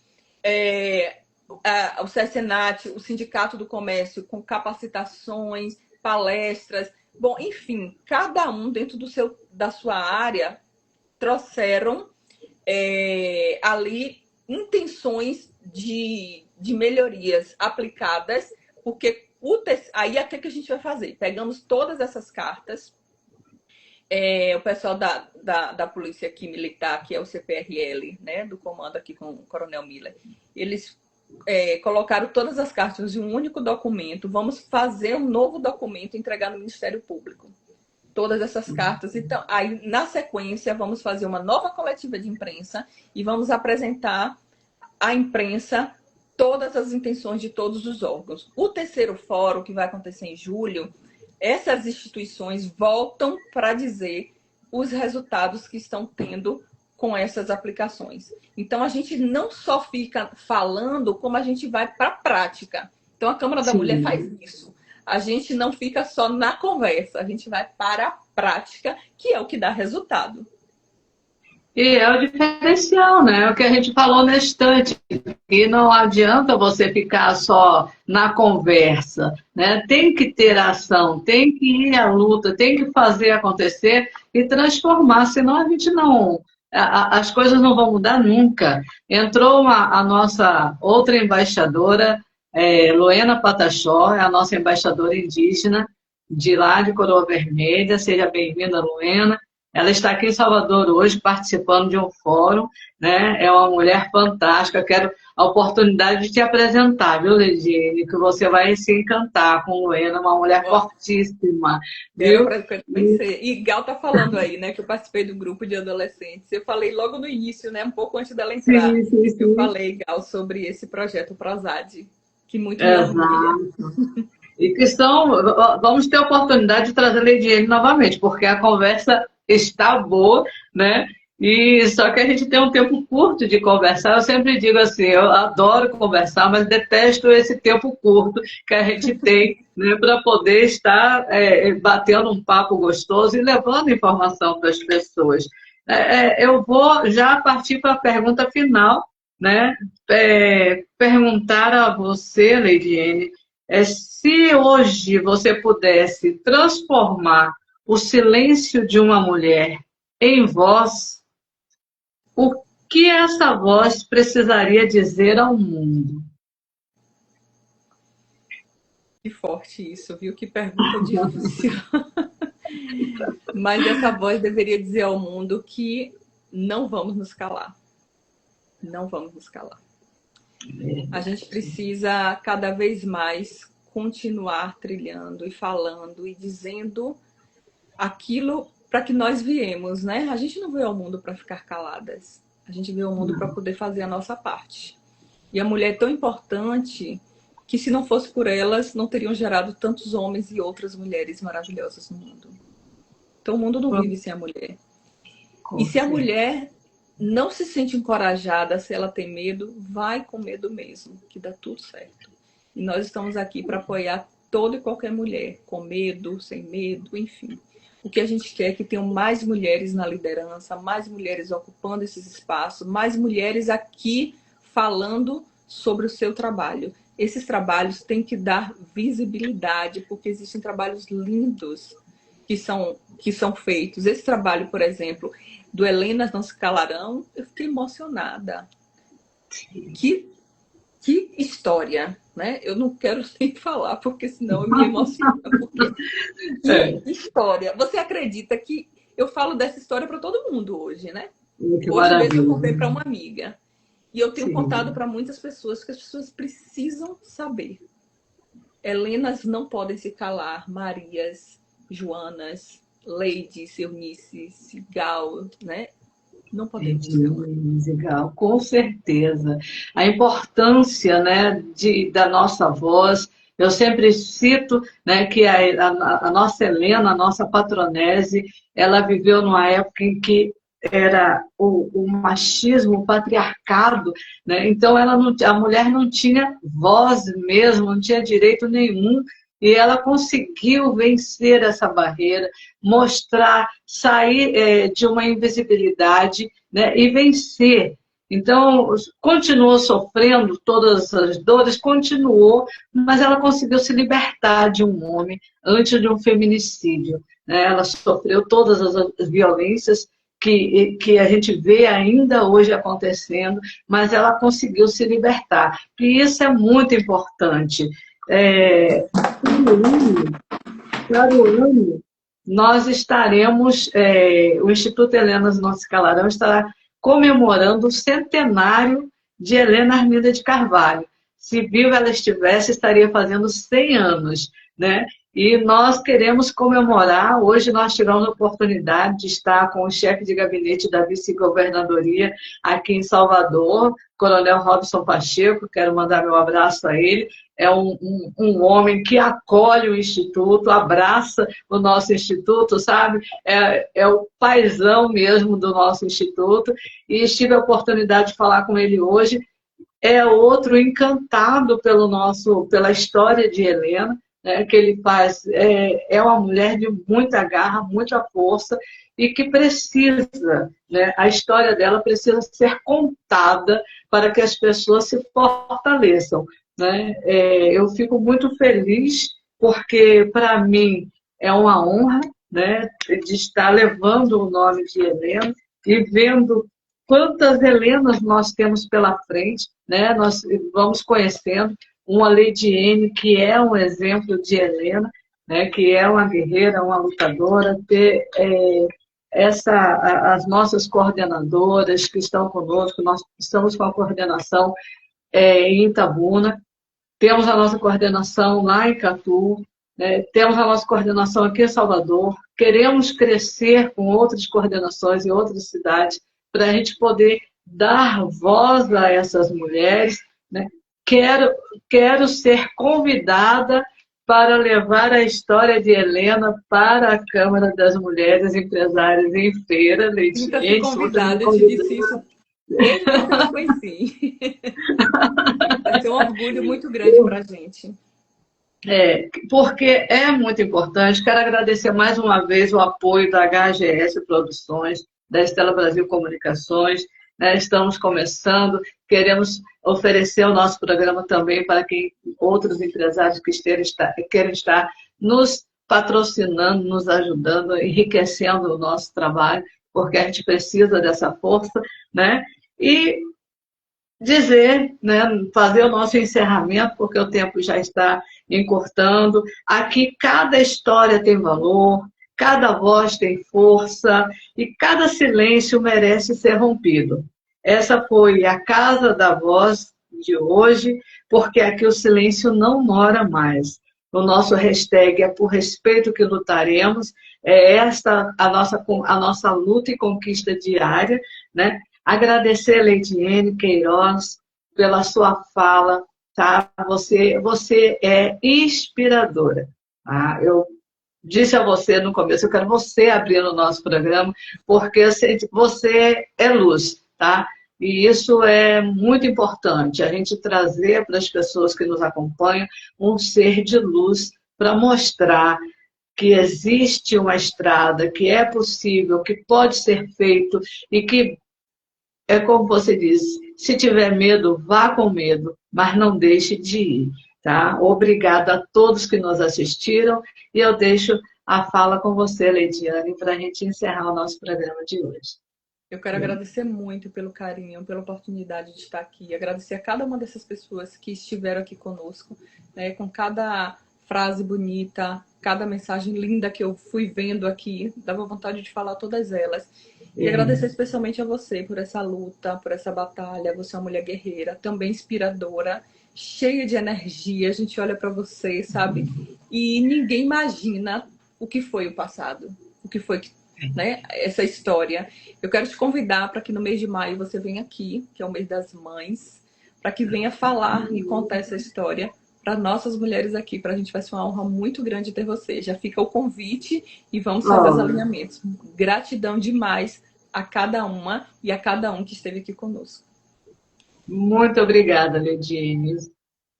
O SESC-Senat, o Sindicato do Comércio, com capacitações, palestras. Bom, enfim, cada um dentro da sua área trouxeram ali intenções de melhorias aplicadas, porque aí o que a gente vai fazer? Pegamos todas essas cartas, o pessoal da polícia aqui militar, que é o CPRL, né, do comando aqui com o Coronel Miller, eles colocaram todas as cartas em um único documento. Vamos fazer um novo documento e entregar no Ministério Público. Todas essas cartas. Então, aí, na sequência, vamos fazer uma nova coletiva de imprensa e vamos apresentar à imprensa todas as intenções de todos os órgãos. O terceiro fórum, que vai acontecer em julho, essas instituições voltam para dizer os resultados que estão tendo com essas aplicações. Então, a gente não só fica falando, como a gente vai para a prática. Então, a Câmara da Mulher faz isso. A gente não fica só na conversa, a gente vai para a prática, que é o que dá resultado. E é o diferencial, né? É o que a gente falou na estante. E não adianta você ficar só na conversa, né? Tem que ter ação, tem que ir à luta, tem que fazer acontecer e transformar, senão a gente não... As coisas não vão mudar nunca. Entrou a nossa outra embaixadora, Luena Pataxó, é a nossa embaixadora indígena de lá de Coroa Vermelha. Seja bem-vinda, Luena. Ela está aqui em Salvador hoje, participando de um fórum, né? É uma mulher fantástica. Quero a oportunidade de te apresentar, viu, Lidiane? Que você vai se encantar com Luena, uma mulher fortíssima. Viu? E Gal tá falando aí, né? Que eu participei do grupo de adolescentes. Eu falei logo no início, né? Um pouco antes dela entrar. Sim. Eu falei, Gal, sobre esse projeto Prozad, que muito me orgulha. E que vamos ter a oportunidade de trazer a Lidiane novamente, porque a conversa está boa, né? E só que a gente tem um tempo curto de conversar. Eu sempre digo assim, eu adoro conversar, mas detesto esse tempo curto que a gente tem, né, para poder estar batendo um papo gostoso e levando informação para as pessoas. Eu vou já partir para a pergunta final, né? Perguntar a você, Lidiane, se hoje você pudesse transformar o silêncio de uma mulher em voz, o que essa voz precisaria dizer ao mundo? Que forte isso, viu? Que pergunta difícil. Mas essa voz deveria dizer ao mundo que não vamos nos calar. Não vamos nos calar. A gente precisa cada vez mais continuar trilhando e falando e dizendo aquilo para que nós viemos, né? A gente não veio ao mundo para ficar caladas. A gente veio ao mundo para poder fazer a nossa parte. E a mulher é tão importante que, se não fosse por elas, não teriam gerado tantos homens e outras mulheres maravilhosas no mundo. Então o mundo não vive sem a mulher. E se a mulher não se sente encorajada, se ela tem medo, vai com medo mesmo, que dá tudo certo. E nós estamos aqui para apoiar toda e qualquer mulher, com medo, sem medo, enfim. O que a gente quer é que tenham mais mulheres na liderança, mais mulheres ocupando esses espaços, mais mulheres aqui falando sobre o seu trabalho. Esses trabalhos têm que dar visibilidade, porque existem trabalhos lindos que são feitos. Esse trabalho, por exemplo, do Helenas Não Se Calarão, eu fiquei emocionada. Que história, né? Eu não quero nem falar, porque senão eu me emociono. Que história! Você acredita que eu falo dessa história para todo mundo hoje, né? Hoje mesmo eu contei para uma amiga. E eu tenho contado para muitas pessoas, que as pessoas precisam saber. Helenas não podem se calar, Marias, Joanas, Leides, Eunice, Gal, né? Não podemos. Legal, com certeza. A importância, né, da nossa voz. Eu sempre cito, né, que a nossa Helena, a nossa patronese, ela viveu numa época em que era o machismo, o patriarcado, né? Então a mulher não tinha voz mesmo, não tinha direito nenhum. E ela conseguiu vencer essa barreira, mostrar, sair de uma invisibilidade, né, e vencer. Então, continuou sofrendo todas as dores, continuou, mas ela conseguiu se libertar de um homem antes de um feminicídio, né? Ela sofreu todas as violências que a gente vê ainda hoje acontecendo, mas ela conseguiu se libertar. E isso é muito importante. Para o ano, nós estaremos, o Instituto Helena Nosso Calarão estará comemorando o centenário de Helena Arminda de Carvalho. Se viva ela estivesse, estaria fazendo 100 anos, né? E nós queremos comemorar. Hoje nós tivemos a oportunidade de estar com o chefe de gabinete da vice-governadoria aqui em Salvador, Coronel Robson Pacheco, quero mandar meu abraço a ele. É um homem que acolhe o Instituto, abraça o nosso Instituto, sabe? É o paizão mesmo do nosso Instituto. E tive a oportunidade de falar com ele hoje. É outro encantado pela história de Helena, né, que ele faz. É uma mulher de muita garra, muita força e que precisa, né, a história dela precisa ser contada para que as pessoas se fortaleçam, né? Eu fico muito feliz porque, para mim, é uma honra, né, de estar levando o nome de Helena e vendo quantas Helenas nós temos pela frente, né? Nós vamos conhecendo uma Leidiene que é um exemplo de Helena, né? Que é uma guerreira, uma lutadora, as nossas coordenadoras que estão conosco, nós estamos com a coordenação em Itabuna, temos a nossa coordenação lá em Catu, né? Temos a nossa coordenação aqui em Salvador, queremos crescer com outras coordenações em outras cidades, para a gente poder dar voz a essas mulheres, né? Quero ser convidada para levar a história de Helena para a Câmara das Mulheres Empresárias em Feira. Sinta-se convidada, eu te disse isso desde que eu te conheci. Vai ser um orgulho muito grande para a gente. Porque é muito importante. Quero agradecer mais uma vez o apoio da HGS Produções, da Estela Brasil Comunicações, né? Estamos começando, queremos oferecer o nosso programa também para quem outros empresários que querem estar nos patrocinando, nos ajudando, enriquecendo o nosso trabalho, porque a gente precisa dessa força, né? E dizer, né, fazer o nosso encerramento, porque o tempo já está encurtando. Aqui cada história tem valor, cada voz tem força e cada silêncio merece ser rompido. Essa foi a Casa da Voz de hoje, porque aqui o silêncio não mora mais. O nosso hashtag é por respeito que lutaremos, é esta a nossa luta e conquista diária, né? Agradecer a Leidiene Queiroz pela sua fala, tá? Você é inspiradora. Tá? Eu disse a você no começo, eu quero você abrir o nosso programa, porque você é luz, tá? E isso é muito importante, a gente trazer para as pessoas que nos acompanham um ser de luz para mostrar que existe uma estrada, que é possível, que pode ser feito e que é como você disse, se tiver medo, vá com medo, mas não deixe de ir, tá? Obrigada a todos que nos assistiram e eu deixo a fala com você, Leidiane, para a gente encerrar o nosso programa de hoje. Eu quero agradecer muito pelo carinho, pela oportunidade de estar aqui, agradecer a cada uma dessas pessoas que estiveram aqui conosco, né, com cada frase bonita, cada mensagem linda que eu fui vendo aqui, dava vontade de falar todas elas. E agradecer especialmente a você por essa luta, por essa batalha. Você é uma mulher guerreira, também inspiradora, cheia de energia. A gente olha para você, sabe? E ninguém imagina o que foi o passado, o que foi, né, essa história. Eu quero te convidar para que no mês de maio você venha aqui, que é o mês das mães, para que venha falar e contar essa história para nossas mulheres aqui. Para a gente vai ser uma honra muito grande ter você. Já fica o convite e vamos fazer os alinhamentos. Gratidão demais a cada uma e a cada um que esteve aqui conosco. Muito obrigada, Leidiane.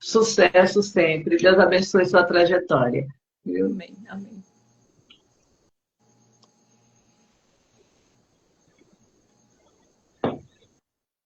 Sucesso sempre. Deus abençoe sua trajetória. Amém, amém.